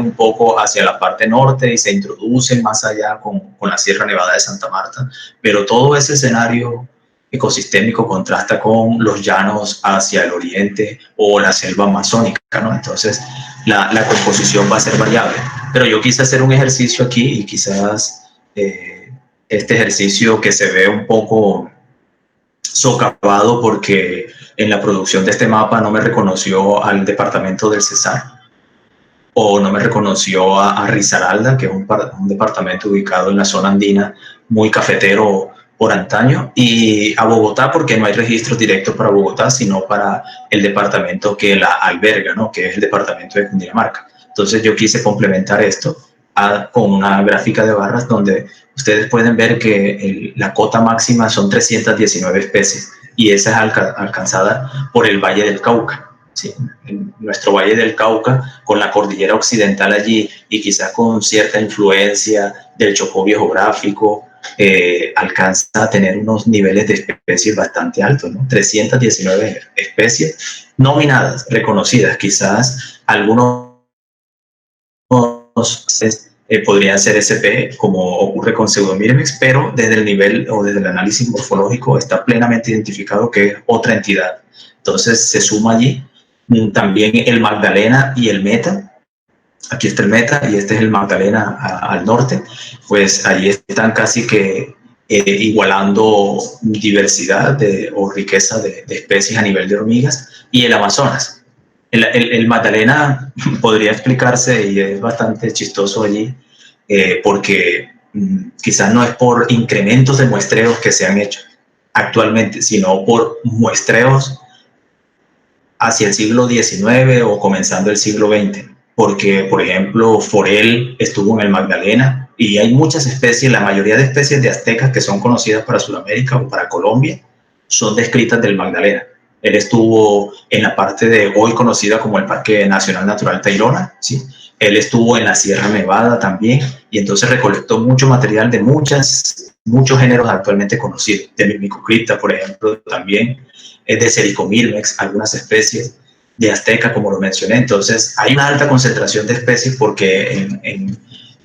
un poco hacia la parte norte y se introducen más allá con la Sierra Nevada de Santa Marta, pero todo ese escenario ecosistémico contrasta con los llanos hacia el oriente o la selva amazónica, ¿no? Entonces la composición va a ser variable. Pero yo quise hacer un ejercicio aquí y quizás este ejercicio que se ve un poco socavado porque en la producción de este mapa no me reconoció al departamento del Cesar o no me reconoció a Risaralda, que es un departamento ubicado en la zona andina, muy cafetero por antaño, y a Bogotá porque no hay registros directos para Bogotá, sino para el departamento que la alberga, ¿no? Que es el departamento de Cundinamarca. Entonces yo quise complementar esto con una gráfica de barras donde ustedes pueden ver que la cota máxima son 319 especies y esa es alcanzada por el Valle del Cauca. Sí, en nuestro Valle del Cauca, con la cordillera occidental allí y quizás con cierta influencia del Chocó geográfico, alcanza a tener unos niveles de especies bastante altos, ¿no? 319 especies nominadas, reconocidas, quizás algunos podrían ser SP, como ocurre con Pseudomyrmex, pero desde el nivel o desde el análisis morfológico está plenamente identificado que es otra entidad. Entonces se suma allí también el Magdalena y el Meta. Aquí está el Meta y este es el Magdalena al norte. Pues allí están casi que igualando diversidad o riqueza de especies a nivel de hormigas. Y el Amazonas. El Magdalena podría explicarse y es bastante chistoso allí porque quizás no es por incrementos de muestreos que se han hecho actualmente, sino por muestreos hacia el siglo XIX o comenzando el siglo XX, porque, por ejemplo, Forel estuvo en el Magdalena y hay muchas especies, la mayoría de especies de aztecas que son conocidas para Sudamérica o para Colombia son descritas del Magdalena. Él estuvo en la parte de hoy conocida como el Parque Nacional Natural Tayrona, ¿sí? Él estuvo en la Sierra Nevada también y entonces recolectó mucho material de muchos géneros actualmente conocidos, de Myrmicocripta, por ejemplo, también de Sericomyrmex, algunas especies de azteca, como lo mencioné. Entonces, hay una alta concentración de especies porque en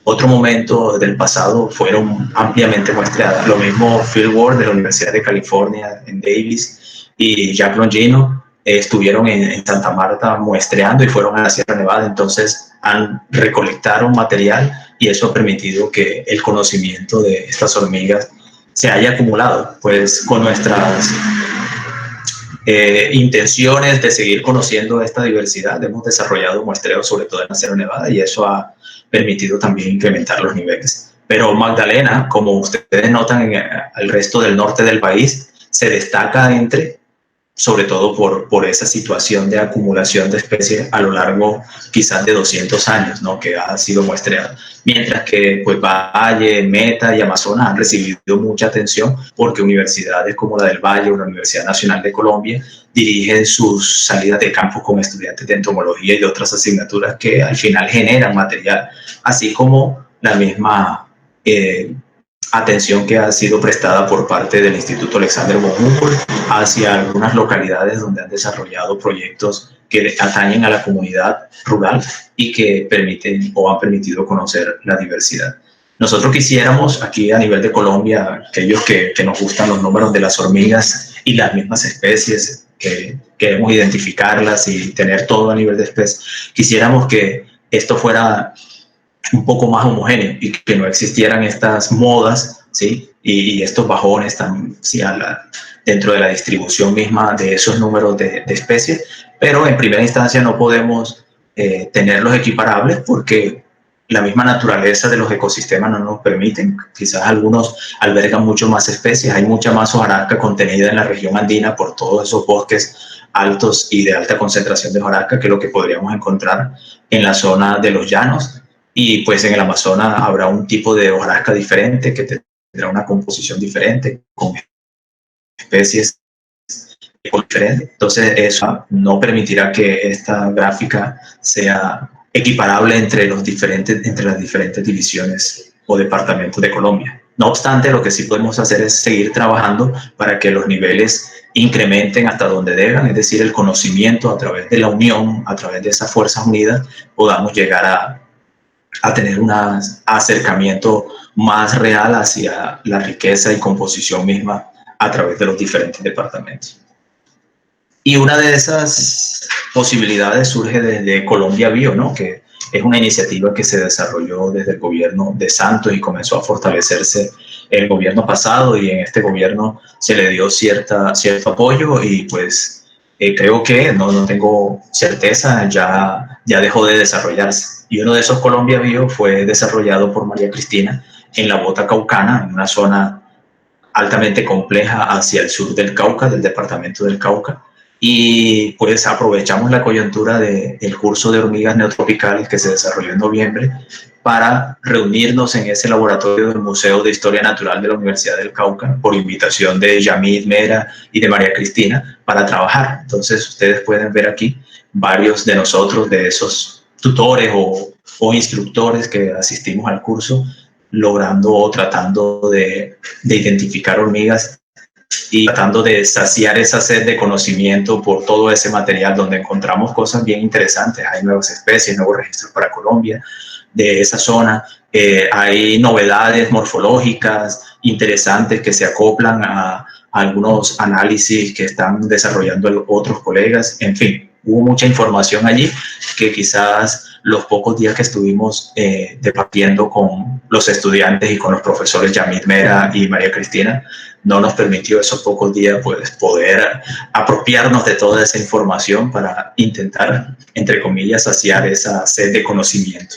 otro momento del pasado fueron ampliamente muestreadas. Lo mismo Phil Ward de la Universidad de California en Davis y Jack Longino estuvieron en Santa Marta muestreando y fueron a la Sierra Nevada. Entonces, recolectaron material y eso ha permitido que el conocimiento de estas hormigas se haya acumulado, pues con nuestras intenciones de seguir conociendo esta diversidad. Hemos desarrollado muestreos sobre todo en la Sierra Nevada y eso ha permitido también incrementar los niveles. Pero Magdalena, como ustedes notan en el resto del norte del país, se destaca sobre todo por esa situación de acumulación de especies a lo largo quizás de 200 años, ¿no? Que ha sido muestreada. Mientras que pues Valle, Meta y Amazonas han recibido mucha atención porque universidades como la del Valle o la Universidad Nacional de Colombia dirigen sus salidas de campo con estudiantes de entomología y de otras asignaturas que al final generan material, así como la misma atención que ha sido prestada por parte del Instituto Alexander von Humboldt hacia algunas localidades donde han desarrollado proyectos que atañen a la comunidad rural y que permiten o han permitido conocer la diversidad. Nosotros quisiéramos aquí a nivel de Colombia, aquellos que nos gustan los números de las hormigas y las mismas especies, que queremos identificarlas y tener todo a nivel de especies, quisiéramos que esto fuera un poco más homogéneo y que no existieran estas modas, ¿sí? Y estos bajones ¿sí? Dentro de la distribución misma de esos números de especies, pero en primera instancia no podemos tenerlos equiparables porque la misma naturaleza de los ecosistemas no nos permiten. Quizás algunos albergan mucho más especies, hay mucha más hojarasca contenida en la región andina por todos esos bosques altos y de alta concentración de hojarasca que lo que podríamos encontrar en la zona de los llanos. Y pues en el Amazonas habrá un tipo de hojarasca diferente que tendrá una composición diferente, con especies diferentes. Entonces eso no permitirá que esta gráfica sea equiparable entre las diferentes divisiones o departamentos de Colombia. No obstante, lo que sí podemos hacer es seguir trabajando para que los niveles incrementen hasta donde deban, es decir, el conocimiento a través de la unión, a través de esas fuerzas unidas, podamos llegar a tener un acercamiento más real hacia la riqueza y composición misma a través de los diferentes departamentos. Y una de esas posibilidades surge desde Colombia Bio, ¿no? Que es una iniciativa que se desarrolló desde el gobierno de Santos y comenzó a fortalecerse el gobierno pasado, y en este gobierno se le dio cierto apoyo, y pues creo que, no tengo certeza, ya dejó de desarrollarse. Y uno de esos Colombia Vivo fue desarrollado por María Cristina en la Bota Caucana, en una zona altamente compleja hacia el sur del Cauca, del departamento del Cauca. Y pues aprovechamos la coyuntura del curso de hormigas neotropicales que se desarrolló en noviembre para reunirnos en ese laboratorio del Museo de Historia Natural de la Universidad del Cauca, por invitación de Yamid Mera y de María Cristina, para trabajar. Entonces ustedes pueden ver aquí varios de nosotros, de esos tutores o instructores que asistimos al curso, logrando o tratando de identificar hormigas y tratando de saciar esa sed de conocimiento por todo ese material, donde encontramos cosas bien interesantes. Hay nuevas especies, nuevos registros para Colombia de esa zona. Hay novedades morfológicas interesantes que se acoplan a algunos análisis que están desarrollando otros colegas. En fin, hubo mucha información allí que quizás los pocos días que estuvimos departiendo con los estudiantes y con los profesores Yamid Mera y María Cristina, no nos permitió esos pocos días pues poder apropiarnos de toda esa información para intentar, entre comillas, saciar esa sed de conocimiento.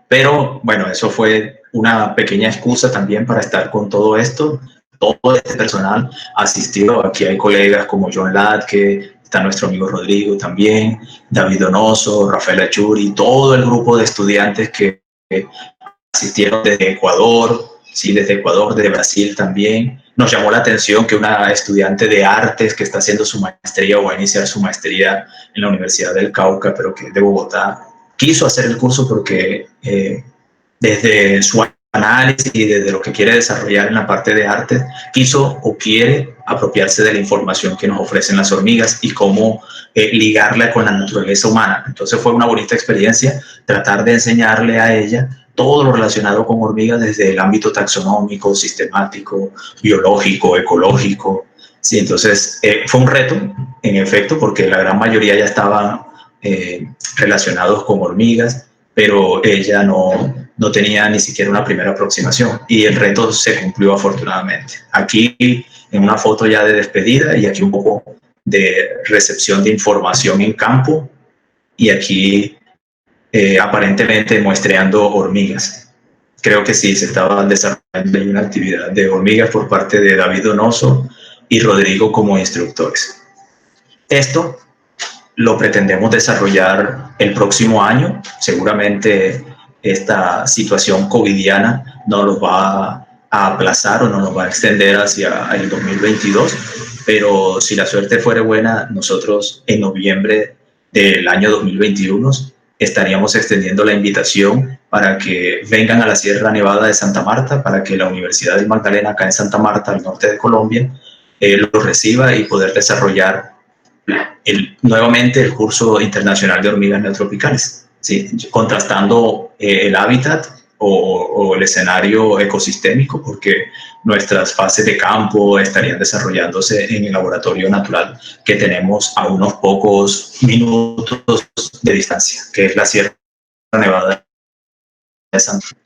Pero bueno, eso fue una pequeña excusa también para estar con todo esto. Todo este personal asistió. Aquí hay colegas como John Latke, está nuestro amigo Rodrigo también, David Donoso, Rafael Achuri, todo el grupo de estudiantes que asistieron desde Ecuador, sí, desde Ecuador, desde Brasil también. Nos llamó la atención que una estudiante de artes que está haciendo su maestría o va a iniciar su maestría en la Universidad del Cauca, pero que es de Bogotá, quiso hacer el curso porque desde su análisis y desde lo que quiere desarrollar en la parte de arte, quiso o quiere apropiarse de la información que nos ofrecen las hormigas y cómo ligarla con la naturaleza humana. Entonces fue una bonita experiencia tratar de enseñarle a ella todo lo relacionado con hormigas desde el ámbito taxonómico, sistemático, biológico, ecológico. Sí, entonces fue un reto, en efecto, porque la gran mayoría ya estaban relacionados con hormigas, pero ella no tenía ni siquiera una primera aproximación, y el reto se cumplió afortunadamente. Aquí en una foto ya de despedida, y aquí un poco de recepción de información en campo, y aquí aparentemente muestreando hormigas. Creo que sí, se estaba desarrollando una actividad de hormigas por parte de David Donoso y Rodrigo como instructores. Esto lo pretendemos desarrollar el próximo año. Seguramente esta situación covidiana no nos va a aplazar o no nos va a extender hacia el 2022, pero si la suerte fuera buena, nosotros en noviembre del año 2021 estaríamos extendiendo la invitación para que vengan a la Sierra Nevada de Santa Marta, para que la Universidad del Magdalena, acá en Santa Marta, al norte de Colombia, los reciba y poder desarrollar nuevamente el curso internacional de hormigas neotropicales, ¿sí? Contrastando el hábitat o el escenario ecosistémico, porque nuestras fases de campo estarían desarrollándose en el laboratorio natural que tenemos a unos pocos minutos de distancia, que es la Sierra Nevada de Santa Marta.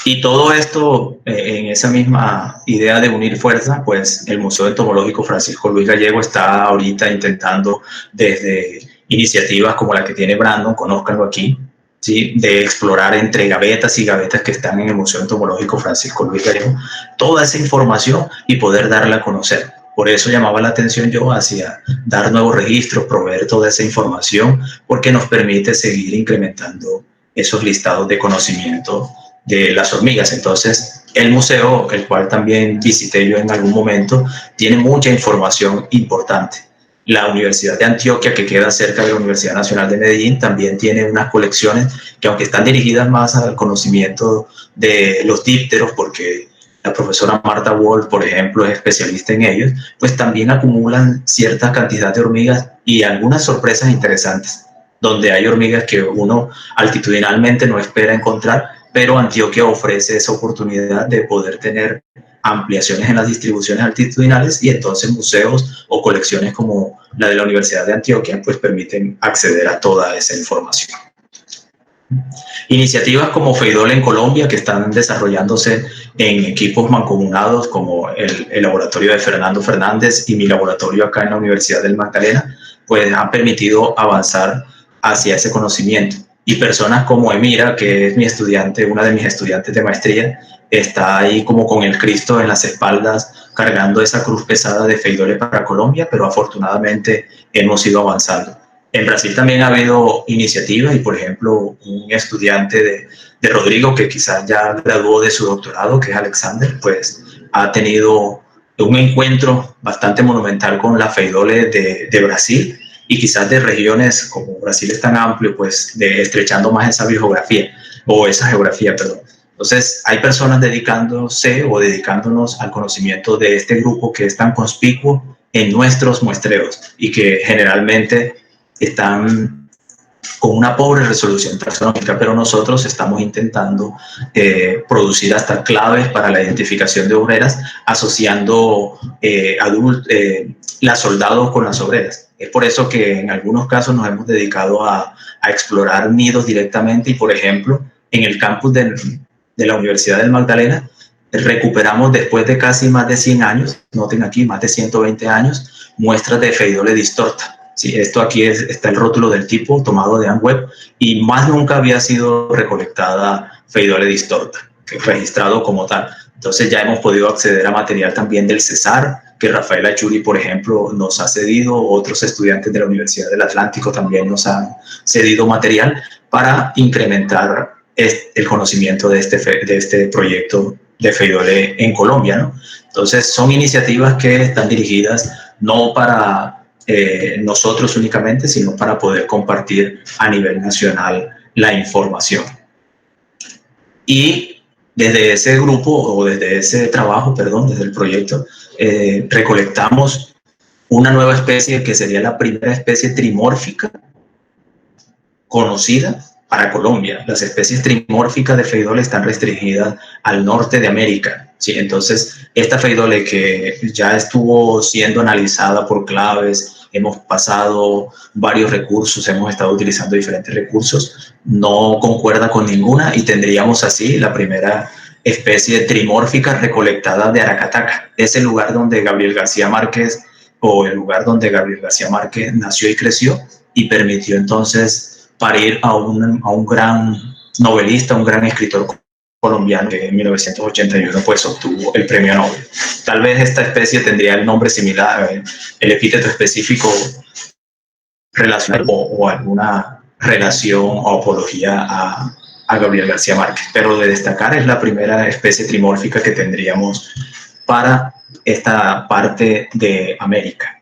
Y todo esto en esa misma idea de unir fuerzas, pues el Museo Entomológico Francisco Luis Gallego está ahorita intentando, desde iniciativas como la que tiene Brandon, conózcanlo aquí, ¿sí?, de explorar entre gavetas y gavetas que están en el Museo Entomológico Francisco Luis Gallego toda esa información y poder darla a conocer. Por eso llamaba la atención yo hacia dar nuevos registros, proveer toda esa información, porque nos permite seguir incrementando esos listados de conocimiento de las hormigas. Entonces, el museo, el cual también visité yo en algún momento, tiene mucha información importante. La Universidad de Antioquia, que queda cerca de la Universidad Nacional de Medellín, también tiene unas colecciones que, aunque están dirigidas más al conocimiento de los dípteros, porque la profesora Marta Wolf, por ejemplo, es especialista en ellos, pues también acumulan cierta cantidad de hormigas y algunas sorpresas interesantes, donde hay hormigas que uno altitudinalmente no espera encontrar, pero Antioquia ofrece esa oportunidad de poder tener ampliaciones en las distribuciones altitudinales, y entonces museos o colecciones como la de la Universidad de Antioquia pues permiten acceder a toda esa información. Iniciativas como Feidol en Colombia, que están desarrollándose en equipos mancomunados, como el laboratorio de Fernando Fernández y mi laboratorio acá en la Universidad del Magdalena, pues han permitido avanzar hacia ese conocimiento. Y personas como Emira, que es mi estudiante, una de mis estudiantes de maestría, está ahí como con el Cristo en las espaldas, cargando esa cruz pesada de Feidole para Colombia, pero afortunadamente hemos ido avanzando. En Brasil también ha habido iniciativas y, por ejemplo, un estudiante de Rodrigo, que quizás ya graduó de su doctorado, que es Alexander, pues ha tenido un encuentro bastante monumental con la Feidole de Brasil y quizás de regiones, como Brasil es tan amplio, pues estrechando más esa biografía, o esa geografía, perdón. Entonces, hay personas dedicándose o dedicándonos al conocimiento de este grupo que es tan conspicuo en nuestros muestreos y que generalmente están con una pobre resolución taxonómica, pero nosotros estamos intentando producir hasta claves para la identificación de obreras, asociando las soldados con las obreras. Es por eso que en algunos casos nos hemos dedicado a explorar nidos directamente y, por ejemplo, en el campus de la Universidad del Magdalena, recuperamos después de casi más de 100 años, noten aquí, más de 120 años, muestras de Feidole distorta. Sí, esto aquí está el rótulo del tipo tomado de ANWeb y más nunca había sido recolectada Feidole distorta, que es registrado como tal. Entonces ya hemos podido acceder a material también del Cesar, que Rafael Achuri, por ejemplo, nos ha cedido, otros estudiantes de la Universidad del Atlántico también nos han cedido material para incrementar el conocimiento de este proyecto de Feidole en Colombia, ¿no? Entonces son iniciativas que están dirigidas no para nosotros únicamente, sino para poder compartir a nivel nacional la información. Y desde ese grupo, o desde ese trabajo, perdón, desde el proyecto, recolectamos una nueva especie que sería la primera especie trimórfica conocida para Colombia. Las especies trimórficas de Feidole están restringidas al norte de América. ¿Sí? Entonces, esta Feidole que ya estuvo siendo analizada por claves, hemos pasado varios recursos, hemos estado utilizando diferentes recursos, no concuerda con ninguna y tendríamos así la primera especie trimórfica recolectada de Aracataca, ese lugar donde Gabriel García Márquez, o el lugar donde Gabriel García Márquez nació y creció, y permitió entonces parir a un gran novelista, un gran escritor colombiano que en 1981 pues obtuvo el premio Nobel. Tal vez esta especie tendría el nombre similar, el epíteto específico relacionado o alguna relación o apología a Gabriel García Márquez, pero de destacar es la primera especie trimórfica que tendríamos para esta parte de América.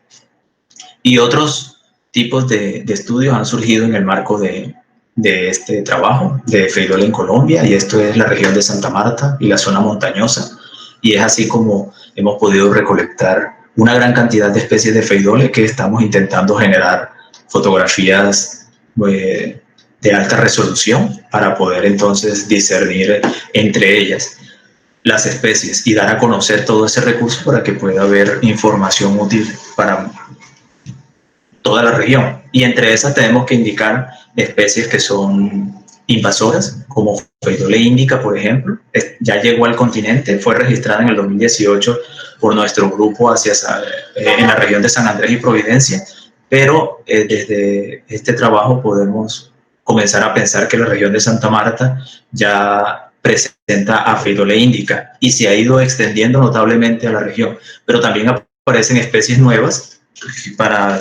Y otros tipos de estudios han surgido en el marco de este trabajo de Feidole en Colombia, y esto es la región de Santa Marta y la zona montañosa, y es así como hemos podido recolectar una gran cantidad de especies de Feidole que estamos intentando generar fotografías de alta resolución para poder entonces discernir entre ellas las especies y dar a conocer todo ese recurso para que pueda haber información útil para toda la región. Y entre esas tenemos que indicar especies que son invasoras, como Feidole indica, por ejemplo. Ya llegó al continente, fue registrada en el 2018 por nuestro grupo en la región de San Andrés y Providencia, pero desde este trabajo podemos comenzar a pensar que la región de Santa Marta ya presenta a Feidole indica y se ha ido extendiendo notablemente a la región, pero también aparecen especies nuevas para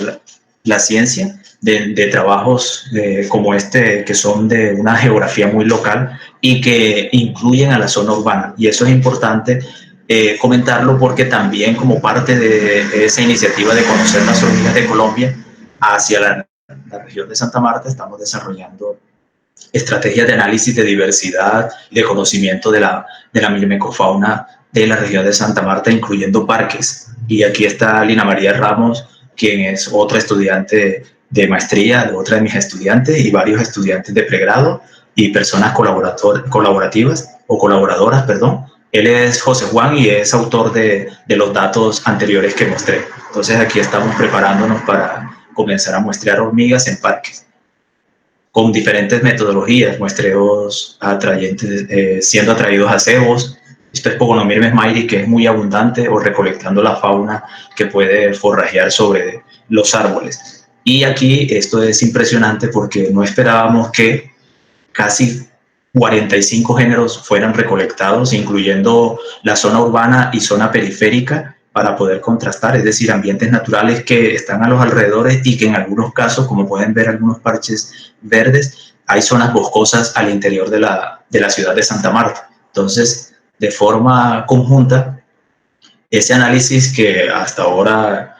la ciencia de trabajos como este, que son de una geografía muy local y que incluyen a la zona urbana. Y eso es importante comentarlo porque también, como parte de esa iniciativa de conocer las hormigas de Colombia hacia la región de Santa Marta, estamos desarrollando estrategias de análisis de diversidad y de conocimiento de la microfauna de la región de Santa Marta, incluyendo parques. Y aquí está Lina María Ramos, quien es otra estudiante de maestría, otra de mis estudiantes, y varios estudiantes de pregrado y personas colaborativas o colaboradoras, perdón. Él es José Juan y es autor de los datos anteriores que mostré. Entonces aquí estamos preparándonos para comenzar a muestrear hormigas en parques. con diferentes metodologías, muestreos atrayentes, siendo atraídos a cebos, esto es Pogonomyrmex mayri, que es muy abundante, o recolectando la fauna que puede forrajear sobre los árboles. Y aquí esto es impresionante porque no esperábamos que casi 45 géneros fueran recolectados, incluyendo la zona urbana y zona periférica, para poder contrastar, es decir, ambientes naturales que están a los alrededores y que en algunos casos, como pueden ver algunos parches verdes, hay zonas boscosas al interior de la ciudad de Santa Marta. Entonces, de forma conjunta, ese análisis que hasta ahora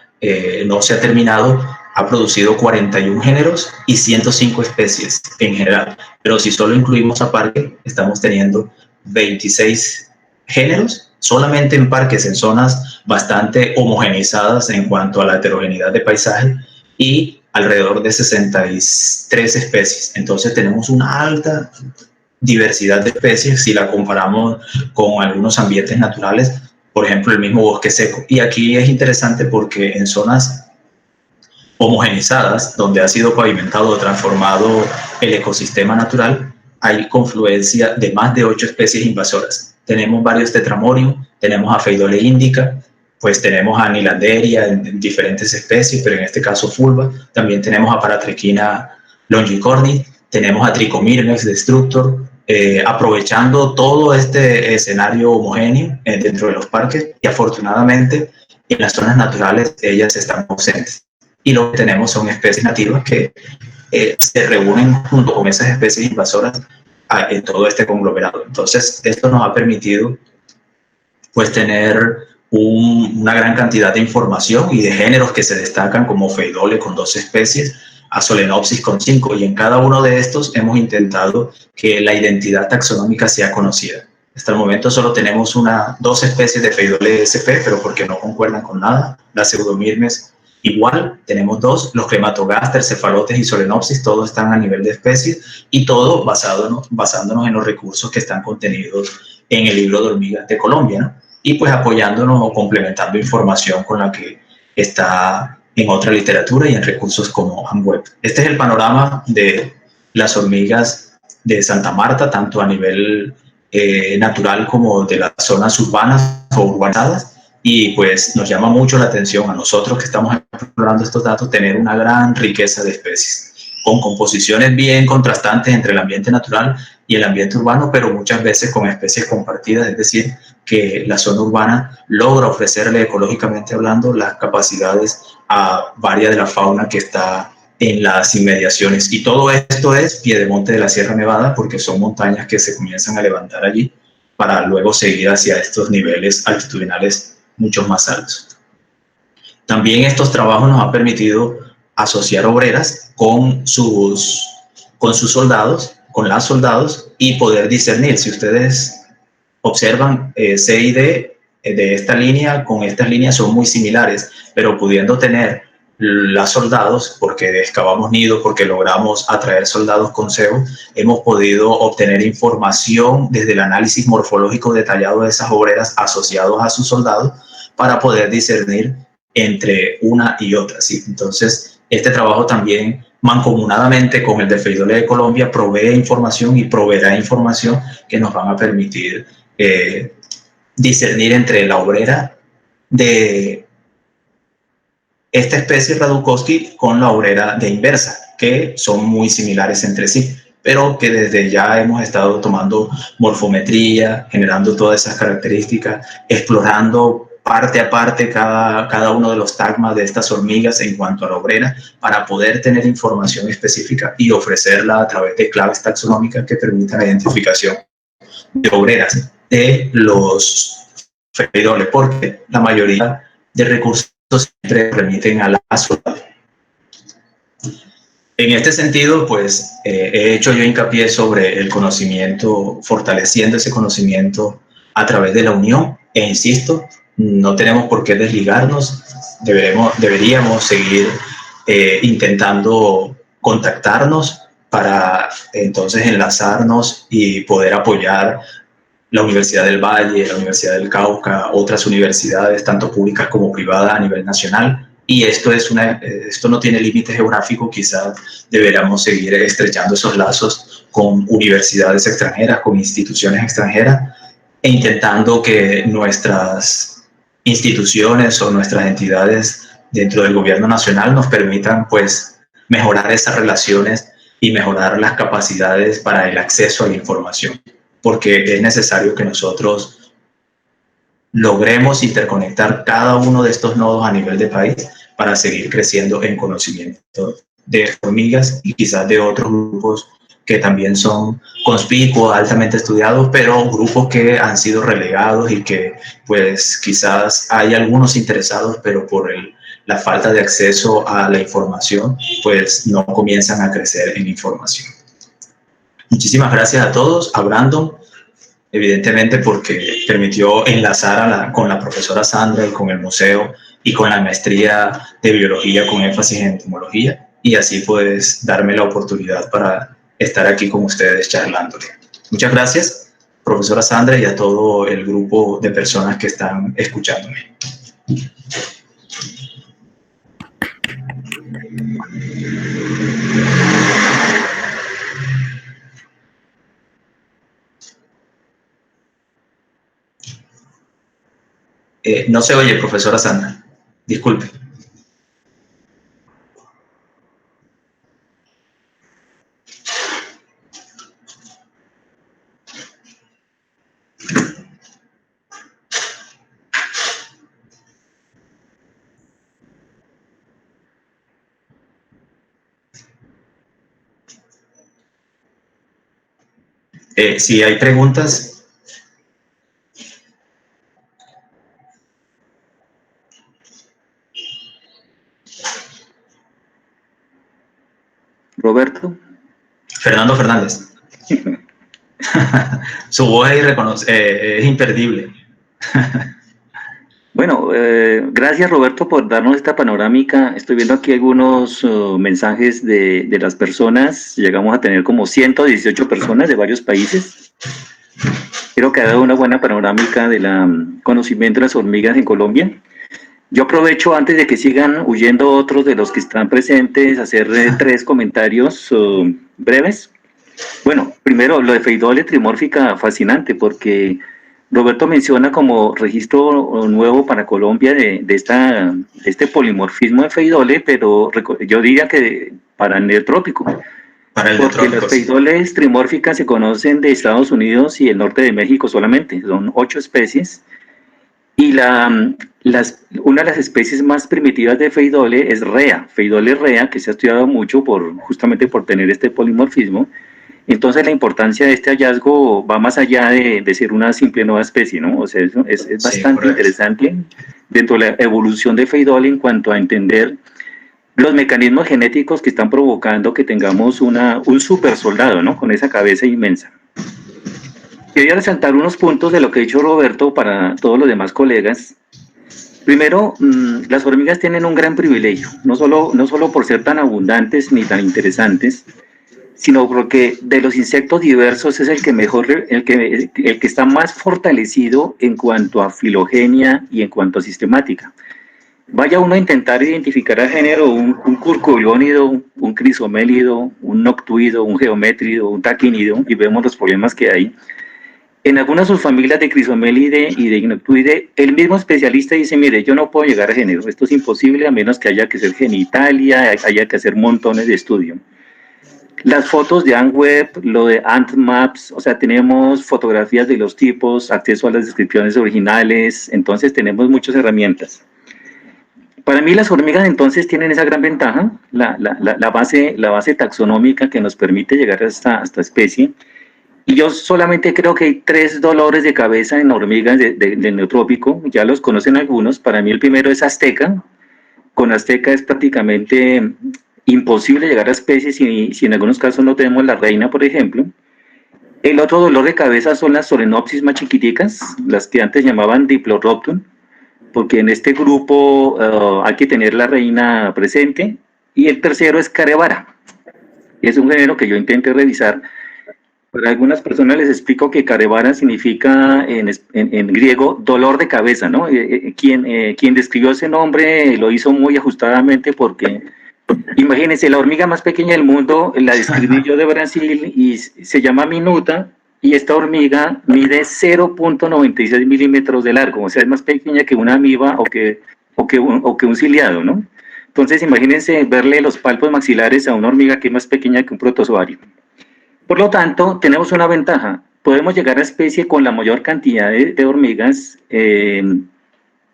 no se ha terminado, ha producido 41 géneros y 105 especies en general. Pero si solo incluimos a parque, estamos teniendo 26 géneros solamente en parques, en zonas bastante homogeneizadas en cuanto a la heterogeneidad de paisaje, y alrededor de 63 especies. Entonces tenemos una alta diversidad de especies si la comparamos con algunos ambientes naturales, por ejemplo el mismo bosque seco. Y aquí es interesante porque en zonas homogenizadas, donde ha sido pavimentado o transformado el ecosistema natural, hay confluencia de más de 8 especies invasoras. Tenemos varios tetramorium, tenemos a Pheidole indica, pues tenemos a Nilanderia en diferentes especies, pero en este caso fulva. También tenemos a Paratrichina longicornis, tenemos a Trichomyrmex destructor, aprovechando todo este escenario homogéneo dentro de los parques, y afortunadamente en las zonas naturales ellas están ausentes. Y lo que tenemos son especies nativas que se reúnen junto con esas especies invasoras en todo este conglomerado. Entonces, esto nos ha permitido pues tener una gran cantidad de información y de géneros que se destacan, como Pheidole con 2 especies, a Solenopsis con 5, y en cada uno de estos hemos intentado que la identidad taxonómica sea conocida. Hasta el momento solo tenemos 2 especies de Pheidole sp, pero porque no concuerdan con nada. La Pseudomyrmex igual, tenemos 2, los Crematogaster, Cephalotes y Solenopsis, todos están a nivel de especies, y todo basándonos en los recursos que están contenidos en el libro de hormigas de Colombia, ¿no? Y pues apoyándonos o complementando información con la que está en otra literatura y en recursos como AmWeb. Este es el panorama de las hormigas de Santa Marta, tanto a nivel natural como de las zonas urbanas o urbanizadas, y pues nos llama mucho la atención a nosotros que estamos explorando estos datos tener una gran riqueza de especies, con composiciones bien contrastantes entre el ambiente natural y el ambiente urbano, pero muchas veces con especies compartidas, es decir, que la zona urbana logra ofrecerle, ecológicamente hablando, las capacidades a varias de la fauna que está en las inmediaciones. Y todo esto es piedemonte de la Sierra Nevada, porque son montañas que se comienzan a levantar allí para luego seguir hacia estos niveles altitudinales mucho más altos. También estos trabajos nos han permitido asociar obreras con sus soldados, con las soldados, y poder discernir. Si ustedes observan, C y D de esta línea con estas líneas son muy similares, pero pudiendo tener las soldados, porque excavamos nidos, porque logramos atraer soldados con cebo, hemos podido obtener información desde el análisis morfológico detallado de esas obreras asociados a sus soldados, para poder discernir entre una y otra, ¿sí? Entonces, este trabajo también, mancomunadamente con el de Pheidole de Colombia, provee información y proveerá información que nos van a permitir discernir entre la obrera de esta especie Radukowski con la obrera de inversa, que son muy similares entre sí, pero que desde ya hemos estado tomando morfometría, generando todas esas características, explorando parte a parte cada uno de los tagmas de estas hormigas en cuanto a la obrera, para poder tener información específica y ofrecerla a través de claves taxonómicas que permitan la identificación de obreras de los Pheidole, porque la mayoría de recursos siempre remiten a la soldado. En este sentido, pues he hecho yo hincapié sobre el conocimiento, fortaleciendo ese conocimiento a través de la unión, e insisto, no tenemos por qué desligarnos, deberíamos seguir intentando contactarnos para entonces enlazarnos y poder apoyar la Universidad del Valle, la Universidad del Cauca, otras universidades, tanto públicas como privadas a nivel nacional, y esto no tiene límite geográfico. Quizás deberíamos seguir estrechando esos lazos con universidades extranjeras, con instituciones extranjeras, e intentando que nuestras instituciones o nuestras entidades dentro del gobierno nacional nos permitan pues mejorar esas relaciones y mejorar las capacidades para el acceso a la información, porque es necesario que nosotros logremos interconectar cada uno de estos nodos a nivel de país para seguir creciendo en conocimiento de hormigas y quizás de otros grupos que también son conspicuos, altamente estudiados, pero grupos que han sido relegados y que pues quizás hay algunos interesados, pero por la falta de acceso a la información, pues no comienzan a crecer en información. Muchísimas gracias a todos, a Brandon, evidentemente porque permitió enlazar con la profesora Sandra y con el museo y con la maestría de biología con énfasis en entomología, y así pues darme la oportunidad para estar aquí con ustedes charlándole. Muchas gracias, profesora Sandra, y a todo el grupo de personas que están escuchándome. No se oye, profesora Sandra. Disculpe. Si hay preguntas. Roberto. Fernando Fernández. Su voz es imperdible. Bueno, gracias Roberto por darnos esta panorámica. Estoy viendo aquí algunos mensajes de las personas. Llegamos a tener como 118 personas de varios países. Creo que ha dado una buena panorámica del conocimiento de las hormigas en Colombia. Yo aprovecho, antes de que sigan huyendo otros de los que están presentes, hacer 3 comentarios breves. Bueno, primero, lo de Pheidole trimórfica, fascinante, porque Roberto menciona como registro nuevo para Colombia de este polimorfismo de Pheidole, pero yo diría que para el neotrópico. Porque las Pheidoles trimórficas se conocen de Estados Unidos y el norte de México solamente, son 8 especies. Y una de las especies más primitivas de Pheidole es rea, Pheidole rea, que se ha estudiado mucho justamente por tener este polimorfismo. Entonces la importancia de este hallazgo va más allá de ser una simple nueva especie, ¿no? O sea, es bastante interesante dentro de la evolución de Pheidole en cuanto a entender los mecanismos genéticos que están provocando que tengamos un super soldado, ¿no? Con esa cabeza inmensa. Quería resaltar unos puntos de lo que ha dicho Roberto para todos los demás colegas. Primero, las hormigas tienen un gran privilegio, no solo por ser tan abundantes ni tan interesantes, sino porque de los insectos diversos es el que está más fortalecido en cuanto a filogenia y en cuanto a sistemática. Vaya uno a intentar identificar al género un curculiónido, un crisomélido, un noctuido, un geométrido, un taquínido, y vemos los problemas que hay. En algunas subfamilias de crisomélide y de noctuide, el mismo especialista dice, mire, yo no puedo llegar a género, esto es imposible a menos que haya que hacer genitalia, haya que hacer montones de estudio. Las fotos de AntWeb, lo de AntMaps, o sea, tenemos fotografías de los tipos, acceso a las descripciones originales, entonces tenemos muchas herramientas. Para mí las hormigas entonces tienen esa gran ventaja, la base taxonómica que nos permite llegar a esta especie. Y yo solamente creo que hay 3 dolores de cabeza en hormigas del neotrópico, ya los conocen algunos. Para mí el primero es azteca. Con azteca es prácticamente imposible llegar a especies si en algunos casos no tenemos la reina, por ejemplo. El otro dolor de cabeza son las solenopsis más chiquiticas, las que antes llamaban Diplodocton, porque en este grupo hay que tener la reina presente. Y el tercero es Carevara. Es un género que yo intenté revisar. Para algunas personas les explico que Karevara significa en griego dolor de cabeza, ¿no? Quien describió ese nombre lo hizo muy ajustadamente porque, imagínense, la hormiga más pequeña del mundo la describí yo de Brasil y se llama minuta, y esta hormiga mide 0.96 milímetros de largo, o sea, es más pequeña que una amiba o que un ciliado, ¿no? Entonces, imagínense verle los palpos maxilares a una hormiga que es más pequeña que un protozoario. Por lo tanto, tenemos una ventaja. Podemos llegar a especie con la mayor cantidad de hormigas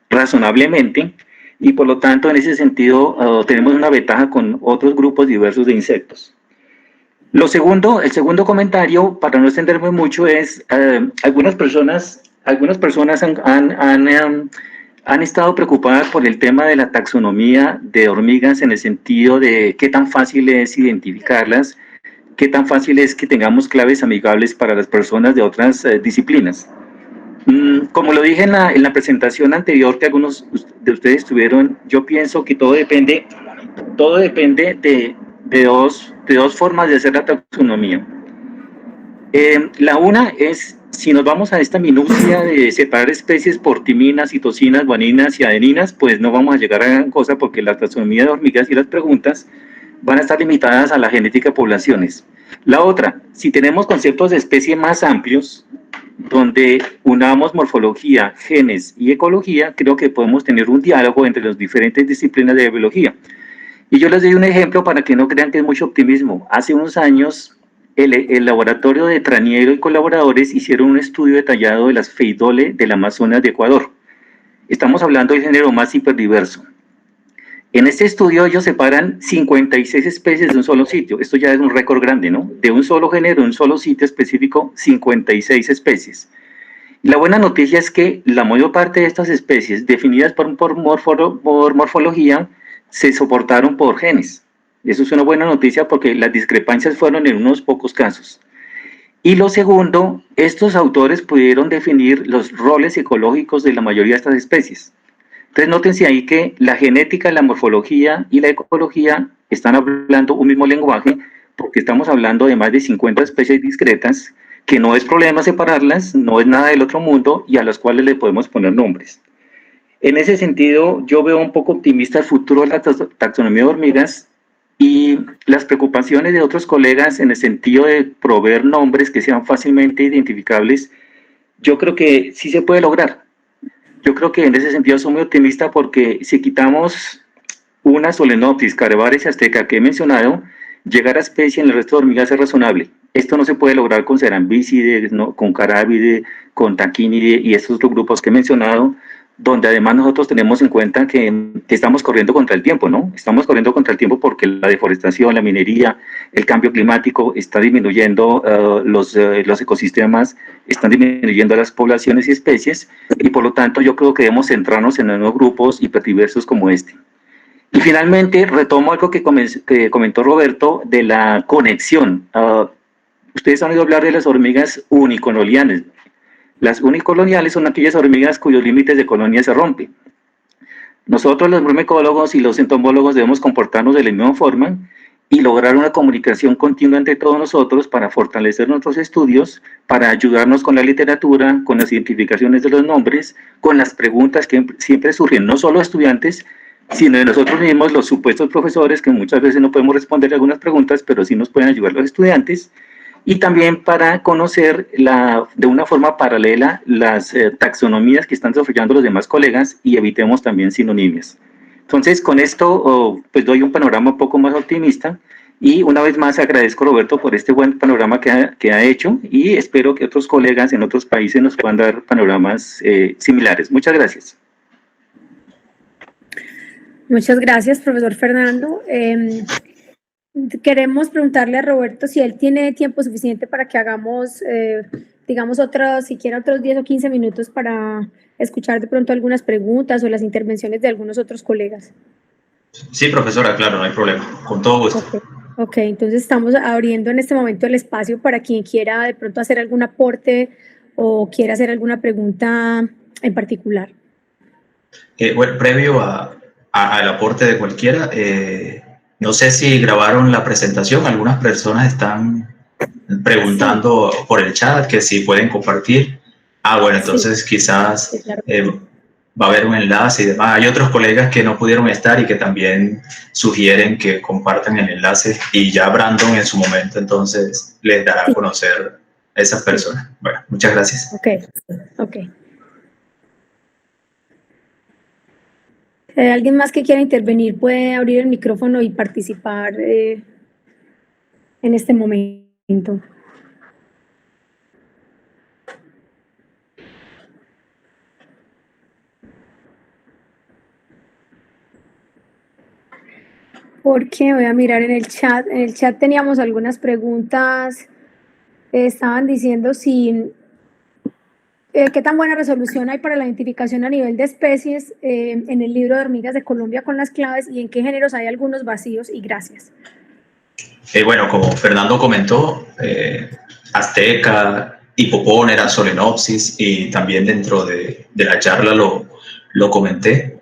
razonablemente, y por lo tanto, en ese sentido, tenemos una ventaja con otros grupos diversos de insectos. El segundo comentario, para no extenderme mucho, es algunas personas han estado preocupadas por el tema de la taxonomía de hormigas, en el sentido de qué tan fácil es identificarlas, qué tan fácil es que tengamos claves amigables para las personas de otras disciplinas. Como lo dije en la presentación anterior que algunos de ustedes tuvieron, yo pienso que todo depende de dos formas de hacer la taxonomía. La una es, si nos vamos a esta minucia de separar especies por timinas, citocinas, guaninas y adeninas, pues no vamos a llegar a gran cosa, porque la taxonomía de hormigas y las preguntas van a estar limitadas a la genética de poblaciones. La otra, si tenemos conceptos de especie más amplios, donde unamos morfología, genes y ecología, creo que podemos tener un diálogo entre las diferentes disciplinas de biología. Y yo les doy un ejemplo para que no crean que es mucho optimismo. Hace unos años, el laboratorio de Traniero y colaboradores hicieron un estudio detallado de las Feidole del Amazonas de Ecuador. Estamos hablando del género más hiperdiverso. En este estudio ellos separan 56 especies de un solo sitio. Esto ya es un récord grande, ¿no? De un solo género, un solo sitio específico, 56 especies. La buena noticia es que la mayor parte de estas especies, definidas por morfología, se soportaron por genes. Eso es una buena noticia, porque las discrepancias fueron en unos pocos casos. Y lo segundo, estos autores pudieron definir los roles ecológicos de la mayoría de estas especies. Entonces, nótense ahí que la genética, la morfología y la ecología están hablando un mismo lenguaje, porque estamos hablando de más de 50 especies discretas, que no es problema separarlas, no es nada del otro mundo, y a las cuales le podemos poner nombres. En ese sentido, yo veo un poco optimista el futuro de la taxonomía de hormigas, y las preocupaciones de otros colegas en el sentido de proveer nombres que sean fácilmente identificables. Yo creo que sí se puede lograr. Yo creo que en ese sentido soy muy optimista, porque si quitamos una Solenopsis, Carevares y Azteca que he mencionado, llegar a especie en el resto de hormigas es razonable. Esto no se puede lograr con Cerambicidae, ¿no?, con Carabidae, con Tachinidae y estos otros grupos que he mencionado, donde además nosotros tenemos en cuenta que estamos corriendo contra el tiempo, ¿no? Estamos corriendo contra el tiempo porque la deforestación, la minería, el cambio climático está disminuyendo los ecosistemas, están disminuyendo las poblaciones y especies, y por lo tanto yo creo que debemos centrarnos en nuevos grupos hiperdiversos como este. Y finalmente retomo algo que comentó Roberto de la conexión. Ustedes han oído hablar de las hormigas unicoloniales. Las unicoloniales son aquellas hormigas cuyos límites de colonia se rompen. Nosotros, los bromicólogos y los entomólogos, debemos comportarnos de la misma forma y lograr una comunicación continua entre todos nosotros para fortalecer nuestros estudios, para ayudarnos con la literatura, con las identificaciones de los nombres, con las preguntas que siempre surgen, no solo estudiantes, sino de nosotros mismos, los supuestos profesores, que muchas veces no podemos responder algunas preguntas, pero sí nos pueden ayudar los estudiantes, y también para conocer de una forma paralela las taxonomías que están desarrollando los demás colegas, y evitemos también sinonimias. Entonces, con esto pues doy un panorama un poco más optimista, y una vez más agradezco a Roberto por este buen panorama que ha hecho, y espero que otros colegas en otros países nos puedan dar panoramas similares. Muchas gracias. Muchas gracias, profesor Fernando. Queremos preguntarle a Roberto si él tiene tiempo suficiente para que hagamos, digamos, siquiera otros 10 o 15 minutos para escuchar de pronto algunas preguntas o las intervenciones de algunos otros colegas. Sí, profesora, claro, no hay problema, con todo gusto. Ok, entonces estamos abriendo en este momento el espacio para quien quiera de pronto hacer algún aporte o quiera hacer alguna pregunta en particular. Bueno, previo al aporte de cualquiera, no sé si grabaron la presentación. Algunas personas están preguntando por el chat que si pueden compartir. Bueno, entonces quizás Sí, claro. va a haber un enlace y demás. Hay otros colegas que no pudieron estar y que también sugieren que compartan el enlace, y ya Brandon en su momento entonces les dará a conocer a esas personas. Bueno, muchas gracias. Ok. ¿Alguien más que quiera intervenir puede abrir el micrófono y participar en este momento? Porque voy a mirar en el chat. En el chat teníamos algunas preguntas. Estaban diciendo si qué tan buena resolución hay para la identificación a nivel de especies en el libro de hormigas de Colombia con las claves, y en qué géneros hay algunos vacíos, y gracias. Bueno, como Fernando comentó, Azteca, Hipopónera, Solenopsis, y también dentro de la charla lo comenté,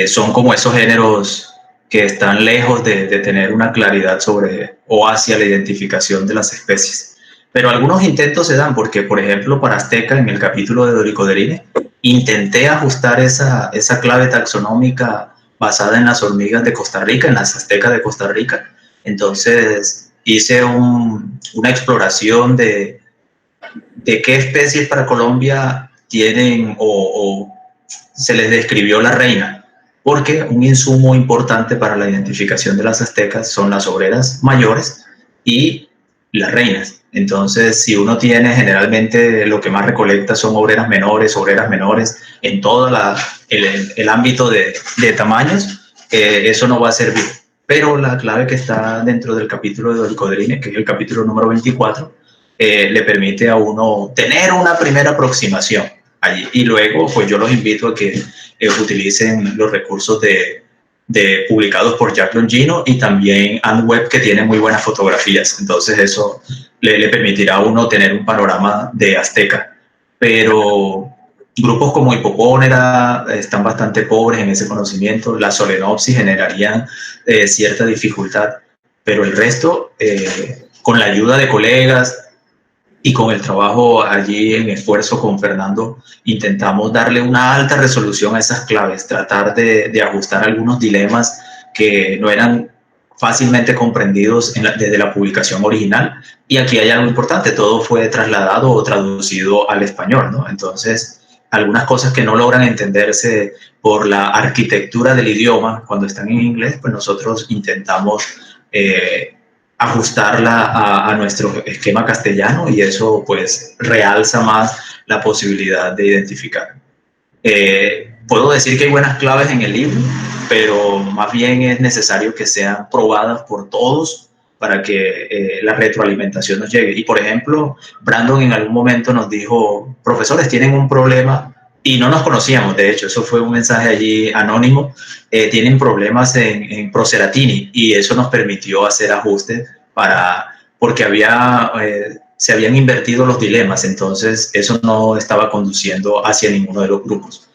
son como esos géneros que están lejos de tener una claridad sobre o hacia la identificación de las especies. Pero algunos intentos se dan porque, por ejemplo, para Azteca, en el capítulo de Dolicoderine, intenté ajustar esa clave taxonómica basada en las hormigas de Costa Rica, en las aztecas de Costa Rica. Entonces hice una exploración de qué especies para Colombia tienen o se les describió la reina, porque un insumo importante para la identificación de las aztecas son las obreras mayores y las reinas. Entonces, si uno tiene generalmente lo que más recolecta son obreras menores en todo el ámbito de tamaños, eso no va a servir. Pero la clave que está dentro del capítulo de Dolicoderine, que es el capítulo número 24, le permite a uno tener una primera aproximación allí. Y luego, pues yo los invito a que utilicen los recursos publicados por Jack Longino y también AntWeb, que tiene muy buenas fotografías. Entonces eso le permitirá a uno tener un panorama de azteca. Pero grupos como Hipopónera están bastante pobres en ese conocimiento. La Solenopsis generarían cierta dificultad, pero el resto, con la ayuda de colegas y con el trabajo allí en esfuerzo con Fernando, intentamos darle una alta resolución a esas claves, tratar de ajustar algunos dilemas que no eran fácilmente comprendidos desde la publicación original. Y aquí hay algo importante, todo fue trasladado o traducido al español, ¿no? Entonces, algunas cosas que no logran entenderse por la arquitectura del idioma cuando están en inglés, pues nosotros intentamos ajustarla a nuestro esquema castellano, y eso pues realza más la posibilidad de identificar. Puedo decir que hay buenas claves en el libro, pero más bien es necesario que sean probadas por todos para que la retroalimentación nos llegue. Y por ejemplo, Brandon en algún momento nos dijo: profesores, tienen un problema, y no nos conocíamos, de hecho, eso fue un mensaje allí anónimo, tienen problemas en Proceratini, y eso nos permitió hacer ajustes porque se habían invertido los dilemas, entonces eso no estaba conduciendo hacia ninguno de los grupos.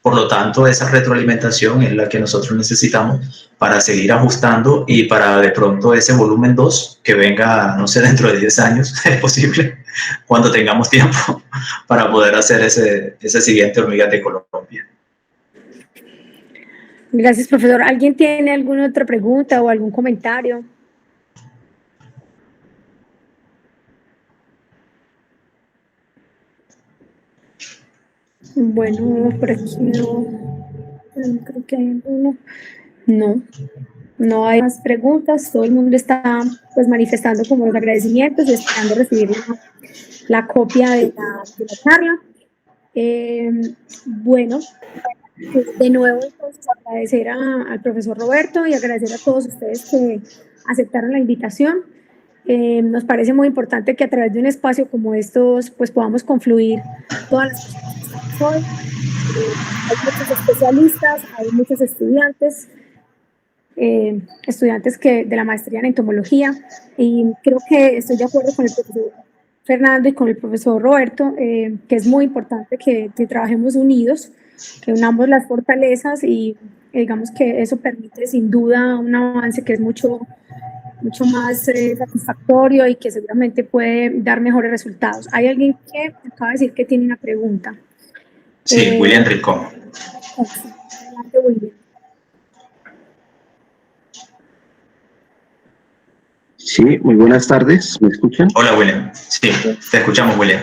Por lo tanto, esa retroalimentación es la que nosotros necesitamos para seguir ajustando y para de pronto ese volumen 2 que venga, no sé, dentro de 10 años, es posible, cuando tengamos tiempo para poder hacer ese siguiente Hormigas de Colombia. Gracias, profesor. ¿Alguien tiene alguna otra pregunta o algún comentario? Bueno, por aquí no creo que hay alguno. No hay más preguntas. Todo el mundo está pues manifestando como los agradecimientos y esperando recibir la copia de la charla. Bueno, pues de nuevo entonces agradecer al profesor Roberto y agradecer a todos ustedes que aceptaron la invitación. Nos parece muy importante que a través de un espacio como estos pues podamos confluir todas las personas que estamos hoy. Hay muchos especialistas, hay muchos estudiantes de la maestría en entomología, y creo que estoy de acuerdo con el profesor Fernando y con el profesor Roberto, que es muy importante que trabajemos unidos, que unamos las fortalezas, y digamos que eso permite sin duda un avance que es mucho mucho más satisfactorio y que seguramente puede dar mejores resultados. Hay alguien que acaba de decir que tiene una pregunta. Sí, William Rincón. Adelante, William. Sí, muy buenas tardes, ¿me escuchan? Hola, William. Sí, te escuchamos, William.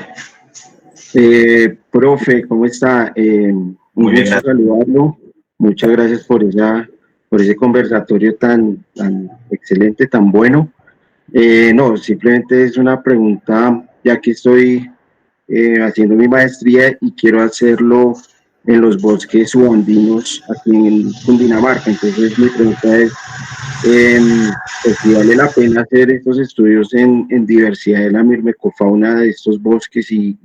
Profe, ¿cómo está? Un Muy bien, gusto gracias. saludarlo. Muchas gracias por ese conversatorio tan excelente, tan bueno. No, simplemente es una pregunta, ya que estoy haciendo mi maestría y quiero hacerlo en los bosques subandinos aquí en Cundinamarca. Entonces mi pregunta es, pues, si vale la pena hacer estos estudios en diversidad de la mirmecofauna de estos bosques y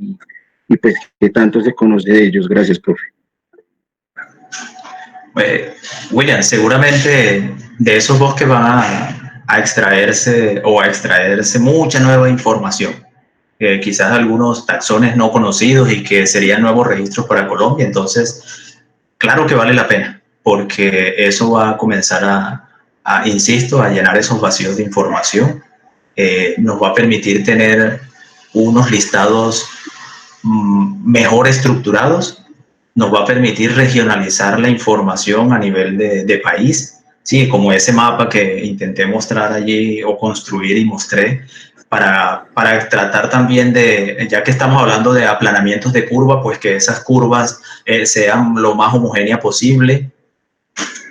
pues qué tanto se conoce de ellos. Gracias, profe. William, seguramente de esos bosques van a extraerse mucha nueva información. Quizás algunos taxones no conocidos y que serían nuevos registros para Colombia. Entonces, claro que vale la pena, porque eso va a comenzar insisto, a llenar esos vacíos de información. Nos va a permitir tener unos listados mejor estructurados, nos va a permitir regionalizar la información a nivel de país, sí, como ese mapa que intenté mostrar allí o construir y mostré, para tratar también de, ya que estamos hablando de aplanamientos de curva, pues que esas curvas sean lo más homogénea posible.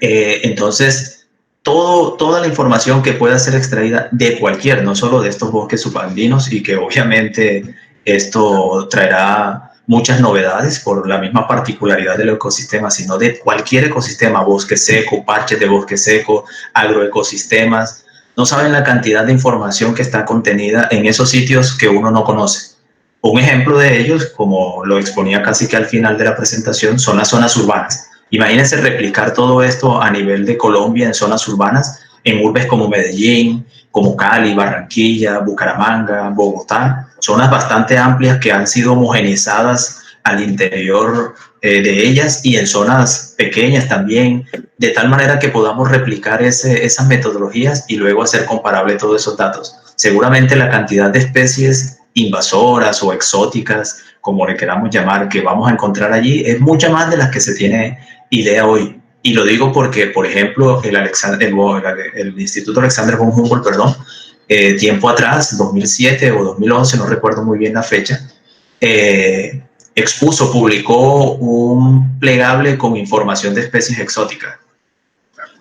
Entonces, toda la información que pueda ser extraída de cualquier, no solo de estos bosques subandinos, y que obviamente esto traerá muchas novedades por la misma particularidad del ecosistema, sino de cualquier ecosistema, bosque seco, parches de bosque seco, agroecosistemas. No saben la cantidad de información que está contenida en esos sitios que uno no conoce. Un ejemplo de ellos, como lo exponía casi que al final de la presentación, son las zonas urbanas. Imagínense replicar todo esto a nivel de Colombia en zonas urbanas, en urbes como Medellín, como Cali, Barranquilla, Bucaramanga, Bogotá, zonas bastante amplias que han sido homogenizadas al interior de ellas y en zonas pequeñas también, de tal manera que podamos replicar esas metodologías y luego hacer comparable todos esos datos. Seguramente la cantidad de especies invasoras o exóticas, como le queramos llamar, que vamos a encontrar allí, es mucha más de las que se tiene idea hoy. Y lo digo porque, por ejemplo, el Instituto Alexander von Humboldt, perdón, tiempo atrás, 2007 o 2011, no recuerdo muy bien la fecha, publicó un plegable con información de especies exóticas.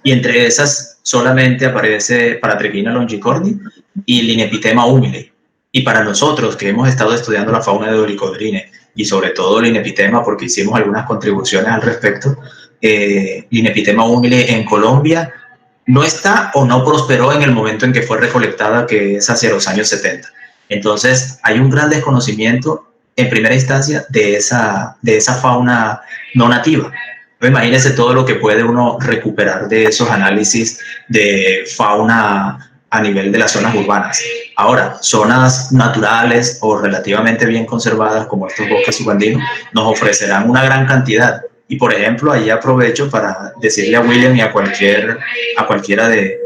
Y entre esas solamente aparece Paratrechina longicorni y Linepitema humile. Y para nosotros que hemos estado estudiando la fauna de Dolichodrine y sobre todo Linepitema, porque hicimos algunas contribuciones al respecto, Linepitema humile en Colombia no está o no prosperó en el momento en que fue recolectada, que es hacia los años 70. Entonces hay un gran desconocimiento en primera instancia de esa fauna no nativa. Imagínense todo lo que puede uno recuperar de esos análisis de fauna a nivel de las zonas urbanas. Ahora, zonas naturales o relativamente bien conservadas como estos bosques subandinos nos ofrecerán una gran cantidad. Y por ejemplo, ahí aprovecho para decirle a William y a cualquiera de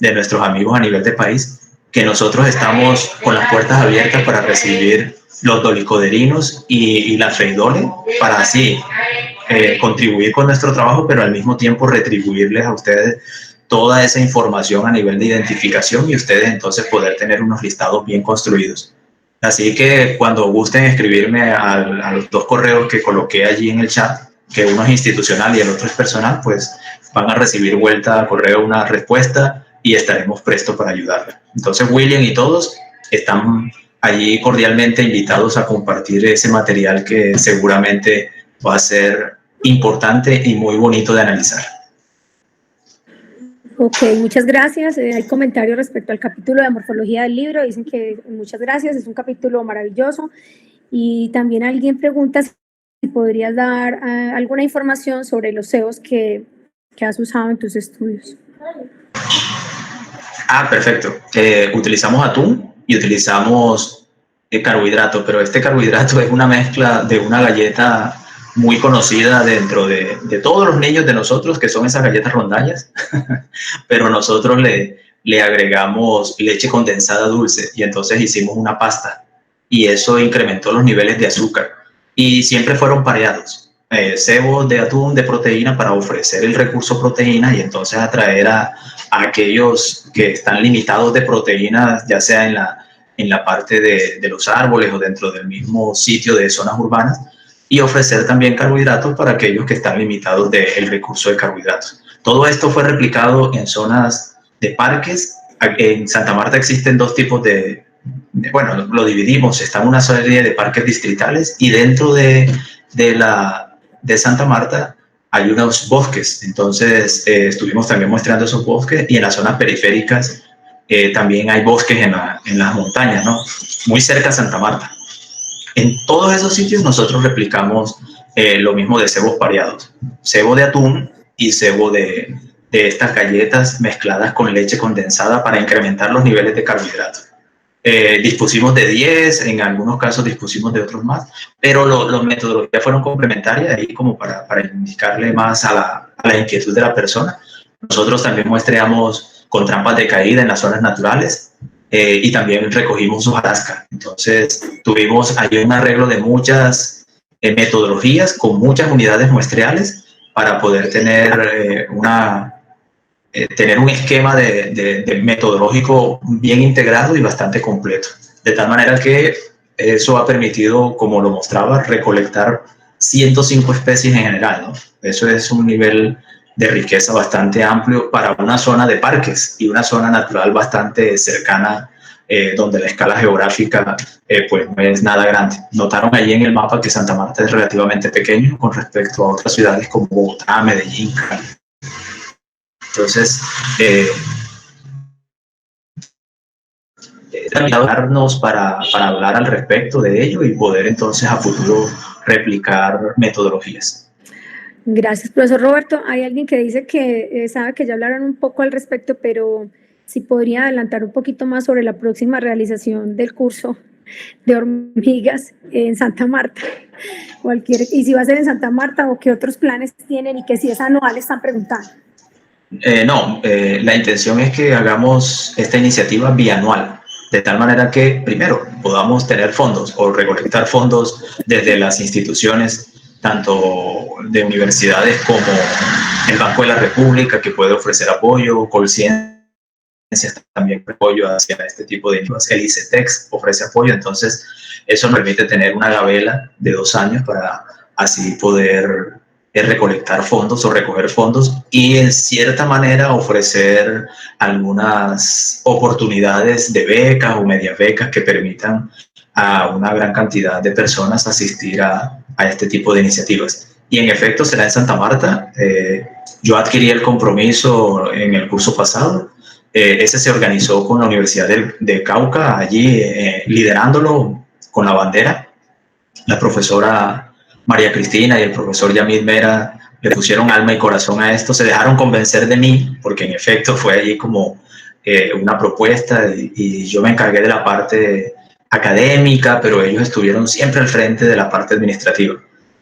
nuestros amigos a nivel de país que nosotros estamos con las puertas abiertas para recibir los dolicoderinos y las feidoles, para así contribuir con nuestro trabajo, pero al mismo tiempo retribuirles a ustedes toda esa información a nivel de identificación y ustedes entonces poder tener unos listados bien construidos. Así que cuando gusten escribirme a los dos correos que coloqué allí en el chat, que uno es institucional y el otro es personal, pues van a recibir vuelta a correo una respuesta y estaremos prestos para ayudarles. Entonces William y todos están allí cordialmente invitados a compartir ese material que seguramente va a ser importante y muy bonito de analizar. Ok, muchas gracias. Hay comentarios respecto al capítulo de morfología del libro. Dicen que muchas gracias, es un capítulo maravilloso. Y también alguien pregunta si podrías dar alguna información sobre los CEOs que has usado en tus estudios. Perfecto. Utilizamos atún y utilizamos carbohidrato, pero este carbohidrato es una mezcla de una galleta muy conocida dentro de todos los niños de nosotros, que son esas galletas rondallas, pero nosotros le le agregamos leche condensada dulce y entonces hicimos una pasta y eso incrementó los niveles de azúcar y siempre fueron pareados. Cebo de atún de proteína para ofrecer el recurso proteína y entonces atraer a aquellos que están limitados de proteínas, ya sea en la parte de los árboles o dentro del mismo sitio de zonas urbanas, y ofrecer también carbohidratos para aquellos que están limitados del recurso de carbohidratos. Todo esto fue replicado en zonas de parques. En Santa Marta existen dos tipos bueno, lo dividimos, están una serie de parques distritales y dentro de Santa Marta hay unos bosques. Entonces estuvimos también mostrando esos bosques y en las zonas periféricas también hay bosques en las montañas, ¿no? Muy cerca de Santa Marta. En todos esos sitios nosotros replicamos lo mismo de cebos pareados, cebo de atún y cebo de estas galletas mezcladas con leche condensada para incrementar los niveles de carbohidratos. Dispusimos de 10, en algunos casos dispusimos de otros más, pero las metodologías fueron complementarias y como para indicarle más a la inquietud de la persona. Nosotros también muestreamos con trampas de caída en las zonas naturales y también recogimos hojarasca. Entonces tuvimos ahí un arreglo de muchas metodologías con muchas unidades muestreales para poder tener tener un esquema de metodológico bien integrado y bastante completo. De tal manera que eso ha permitido, como lo mostraba, recolectar 105 especies en general, ¿no? Eso es un nivel de riqueza bastante amplio para una zona de parques y una zona natural bastante cercana, donde la escala geográfica pues no es nada grande. Notaron allí en el mapa que Santa Marta es relativamente pequeño con respecto a otras ciudades como Bogotá, Medellín, Cali. Entonces, ayudarnos para hablar al respecto de ello y poder entonces a futuro replicar metodologías. Gracias, profesor Roberto. Hay alguien que dice que sabe que ya hablaron un poco al respecto, pero si podría adelantar un poquito más sobre la próxima realización del curso de hormigas en Santa Marta. Y si va a ser en Santa Marta o qué otros planes tienen y que si es anual están preguntando. No, la intención es que hagamos esta iniciativa bianual, de tal manera que primero podamos tener fondos o recolectar fondos desde las instituciones, tanto de universidades como el Banco de la República, que puede ofrecer apoyo, Colciencias también apoyo hacia este tipo de iniciativas, el ICETEX ofrece apoyo, entonces eso nos permite tener una gabela de 2 años para así poder recolectar fondos o recoger fondos y en cierta manera ofrecer algunas oportunidades de becas o medias becas que permitan a una gran cantidad de personas asistir a este tipo de iniciativas. Y en efecto será en Santa Marta. Yo adquirí el compromiso en el curso pasado. Ese se organizó con la Universidad de Cauca, allí liderándolo con la bandera. La profesora María Cristina y el profesor Yamid Mera le pusieron alma y corazón a esto, se dejaron convencer de mí, porque en efecto fue allí como una propuesta y yo me encargué de la parte académica, pero ellos estuvieron siempre al frente de la parte administrativa.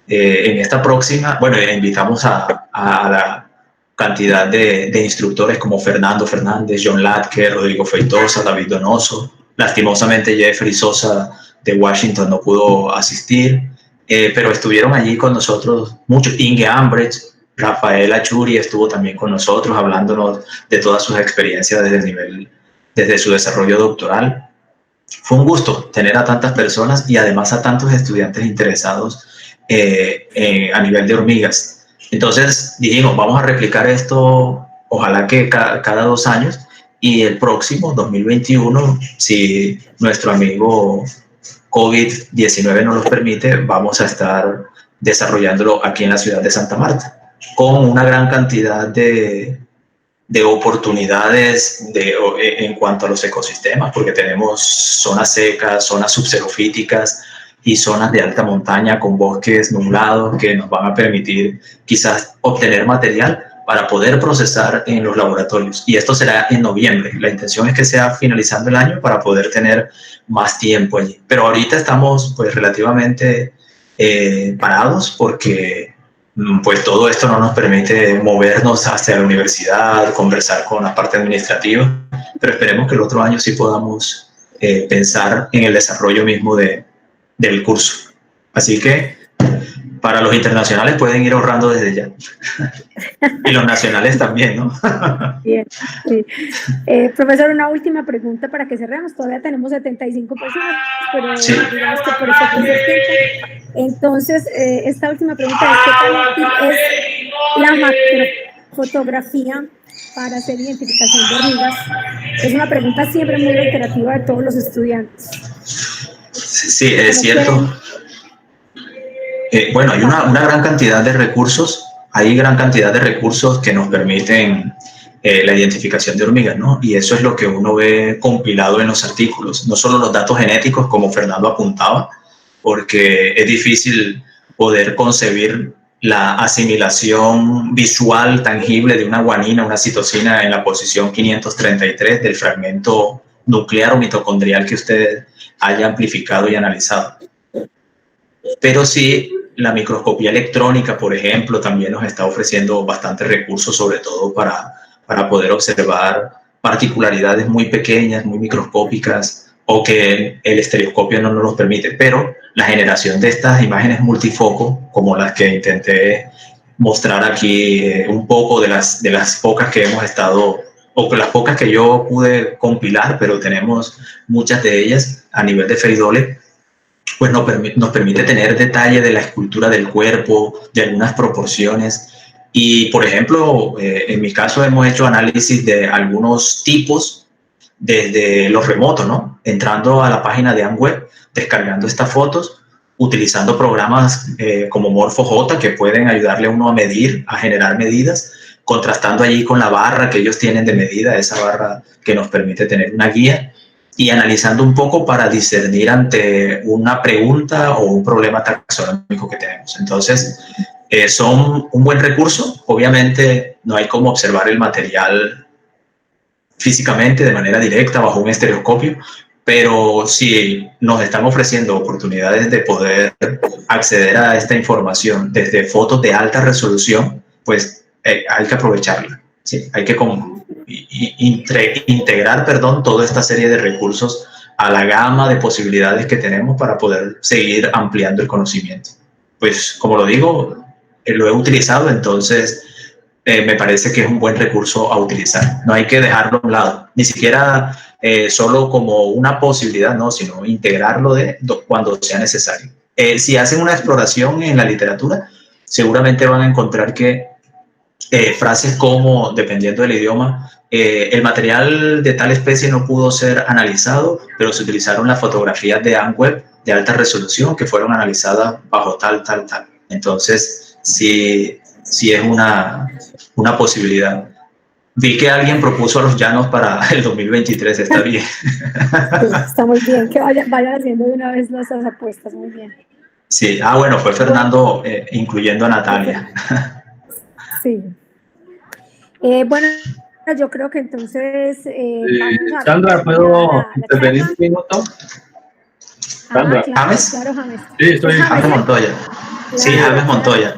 En esta próxima, bueno, invitamos a la cantidad de instructores como Fernando Fernández, John Latke, Rodrigo Feitosa, David Donoso. Lastimosamente Jeffrey Sosa de Washington no pudo asistir. Pero estuvieron allí con nosotros muchos. Inge Ambrecht, Rafael Achuri estuvo también con nosotros hablándonos de todas sus experiencias desde su desarrollo doctoral. Fue un gusto tener a tantas personas y además a tantos estudiantes interesados a nivel de hormigas. Entonces dijimos, vamos a replicar esto, ojalá que cada 2 años, y el próximo, 2021, si nuestro amigo COVID-19 nos lo permite, vamos a estar desarrollándolo aquí en la ciudad de Santa Marta, con una gran cantidad de oportunidades en cuanto a los ecosistemas, porque tenemos zonas secas, zonas subxerofíticas y zonas de alta montaña con bosques nublados que nos van a permitir quizás obtener material para poder procesar en los laboratorios. Y esto será en noviembre. La intención es que sea finalizando el año para poder tener más tiempo allí. Pero ahorita estamos pues relativamente parados porque pues todo esto no nos permite movernos hacia la universidad, conversar con la parte administrativa. pero esperemos que el otro año sí podamos pensar en el desarrollo mismo del curso. Así que para los internacionales pueden ir ahorrando desde ya. Y los nacionales también, ¿no? Bien, sí. Profesor, una última pregunta para que cerremos. Todavía tenemos 75 personas, pero Sí. digamos que por efectos del tiempo. Entonces, esta última pregunta es: ¿qué tan útil es la macrofotografía para hacer identificación de hormigas? Es una pregunta siempre muy reiterativa de todos los estudiantes. Sí, es cierto. Bueno, hay una gran cantidad de recursos, que nos permiten la identificación de hormigas, ¿no? Y eso es lo que uno ve compilado en los artículos, no solo los datos genéticos, como Fernando apuntaba, porque es difícil poder concebir la asimilación visual tangible de una guanina, una citosina en la posición 533 del fragmento nuclear o mitocondrial que usted haya amplificado y analizado. Pero sí, la microscopía electrónica, por ejemplo, también nos está ofreciendo bastantes recursos, sobre todo para poder observar particularidades muy pequeñas, muy microscópicas, o que el estereoscopio no nos los permite. Pero la generación de estas imágenes multifoco, como las que intenté mostrar aquí, un poco de las pocas que hemos estado, o las pocas que yo pude compilar, pero tenemos muchas de ellas a nivel de Freidole, pues nos permite tener detalle de la escultura del cuerpo, de algunas proporciones. Y, por ejemplo, en mi caso hemos hecho análisis de algunos tipos desde los remotos, ¿no? Entrando a la página de AmWeb, descargando estas fotos, utilizando programas como MorphoJ que pueden ayudarle a uno a medir, a generar medidas, contrastando allí con la barra que ellos tienen de medida, esa barra que nos permite tener una guía, y analizando un poco para discernir ante una pregunta o un problema taxonómico que tenemos. Entonces, son un buen recurso. Obviamente no hay como observar el material físicamente de manera directa bajo un estereoscopio, pero si nos están ofreciendo oportunidades de poder acceder a esta información desde fotos de alta resolución, pues hay que aprovecharla. Sí, hay que integrar, toda esta serie de recursos a la gama de posibilidades que tenemos para poder seguir ampliando el conocimiento. Pues, como lo digo, lo he utilizado, entonces me parece que es un buen recurso a utilizar. No hay que dejarlo a un lado, ni siquiera solo como una posibilidad, no, sino integrarlo cuando sea necesario. Si hacen una exploración en la literatura, seguramente van a encontrar que frases como, dependiendo del idioma, el material de tal especie no pudo ser analizado, pero se utilizaron las fotografías de AmWeb de alta resolución que fueron analizadas bajo tal. Entonces, sí es una posibilidad. Vi que alguien propuso a los llanos para el 2023, está bien. Sí, está muy bien, que vayan haciendo de una vez nuestras apuestas, muy bien. Sí, bueno, fue Fernando, incluyendo a Natalia. Sí. Bueno, yo creo que entonces vamos a... Sandra, ¿puedo intervenir un minuto? Sandra. Claro, ¿James? claro, James. Sí, soy James Montoya. Claro, sí, James Montoya.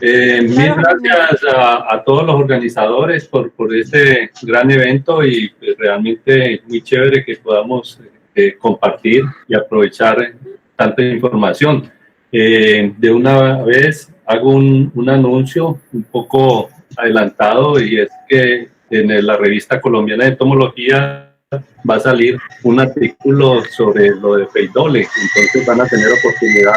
Mil gracias a todos los organizadores por este gran evento, y pues, realmente muy chévere que podamos compartir y aprovechar tanta información. De una vez hago un anuncio un poco adelantado, y es que en la revista colombiana de entomología va a salir un artículo sobre lo de Freidole, entonces van a tener oportunidad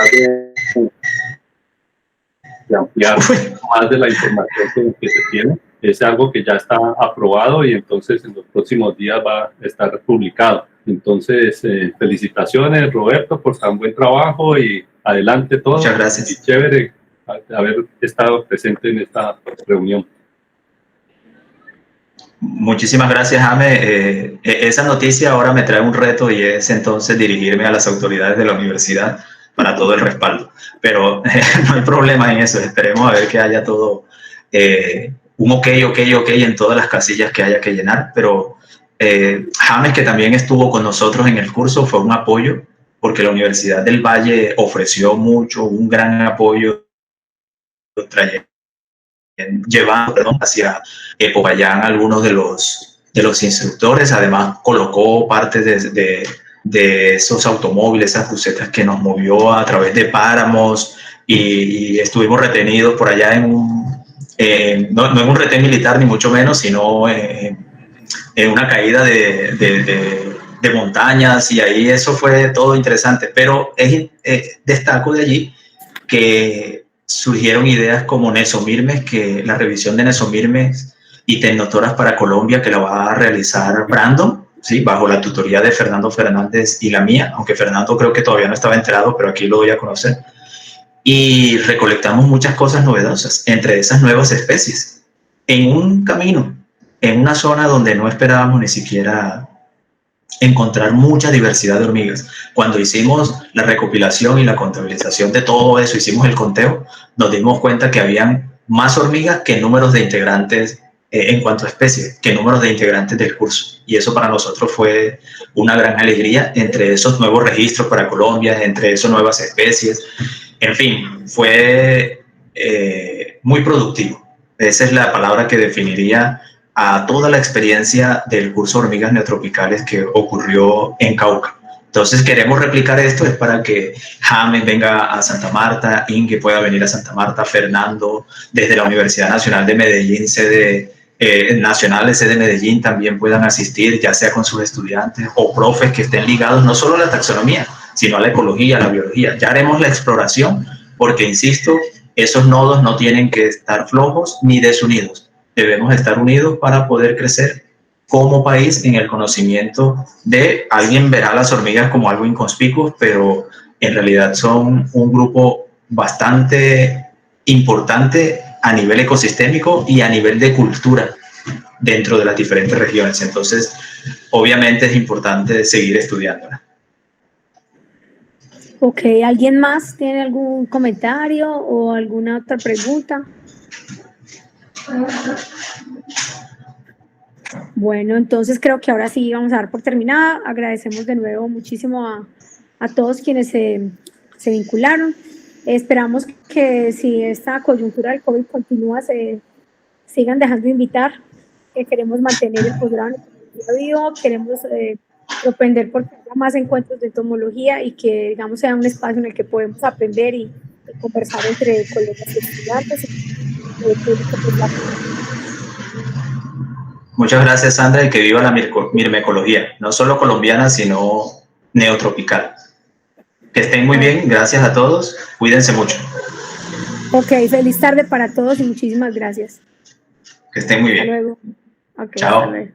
de ampliar más de la información que se tiene. Es algo que ya está aprobado y entonces en los próximos días va a estar publicado. Entonces, felicitaciones, Roberto, por tan buen trabajo, y adelante todo. Muchas gracias. Y chévere haber estado presente en esta reunión. Muchísimas gracias, Jaime. Esa noticia ahora me trae un reto, y es entonces dirigirme a las autoridades de la universidad para todo el respaldo. Pero no hay problema en eso. Esperemos a ver que haya todo un ok en todas las casillas que haya que llenar. Pero James, que también estuvo con nosotros en el curso, fue un apoyo, porque la Universidad del Valle ofreció un gran apoyo llevando hacia Popayán algunos de los los instructores. Además, colocó parte de esos automóviles, esas busetas que nos movió a través de páramos y estuvimos retenidos por allá no en un retén militar ni mucho menos, sino en una caída de montañas, y ahí eso fue todo interesante. Pero destaco de allí que surgieron ideas como Nesomirmes, que la revisión de Nesomirmes y Tecnotoras para Colombia, que la va a realizar Brandon, ¿sí? Bajo la tutoría de Fernando Fernández y la mía, aunque Fernando creo que todavía no estaba enterado, pero aquí lo doy a conocer. Y recolectamos muchas cosas novedosas, entre esas nuevas especies, en un camino, en una zona donde no esperábamos ni siquiera encontrar mucha diversidad de hormigas. Cuando hicimos la recopilación y la contabilización de todo eso, hicimos el conteo, nos dimos cuenta que habían más hormigas que números de integrantes en cuanto a especies, que números de integrantes del curso. Y eso para nosotros fue una gran alegría, entre esos nuevos registros para Colombia, entre esas nuevas especies. En fin, fue muy productivo. Esa es la palabra que definiría a toda la experiencia del curso Hormigas Neotropicales que ocurrió en Cauca. Entonces queremos replicar esto, es para que James venga a Santa Marta, Inge pueda venir a Santa Marta, Fernando desde la Universidad Nacional de Medellín, sede Medellín, también puedan asistir, ya sea con sus estudiantes o profes que estén ligados no solo a la taxonomía, sino a la ecología, a la biología. Ya haremos la exploración porque, insisto, esos nodos no tienen que estar flojos ni desunidos. Debemos estar unidos para poder crecer como país en el conocimiento de, alguien verá las hormigas como algo inconspicuo, pero en realidad son un grupo bastante importante a nivel ecosistémico y a nivel de cultura dentro de las diferentes regiones. Entonces, obviamente es importante seguir estudiándola. Ok, ¿alguien más tiene algún comentario o alguna otra pregunta? Bueno, entonces creo que ahora sí vamos a dar por terminada. Agradecemos de nuevo muchísimo a todos quienes se vincularon. Esperamos que si esta coyuntura del COVID continúa, se sigan dejando invitar. Queremos mantener el posgrado vivo, queremos propender por que haya más encuentros de entomología y que, digamos, sea un espacio en el que podemos aprender y conversar entre colegas y estudiantes. Muchas gracias, Sandra, y que viva la mirmecología, no solo colombiana, sino neotropical. Que estén muy bien, gracias a todos, cuídense mucho. Ok, feliz tarde para todos y muchísimas gracias. Que estén muy bien. Hasta luego. Okay, Chao. hasta luego.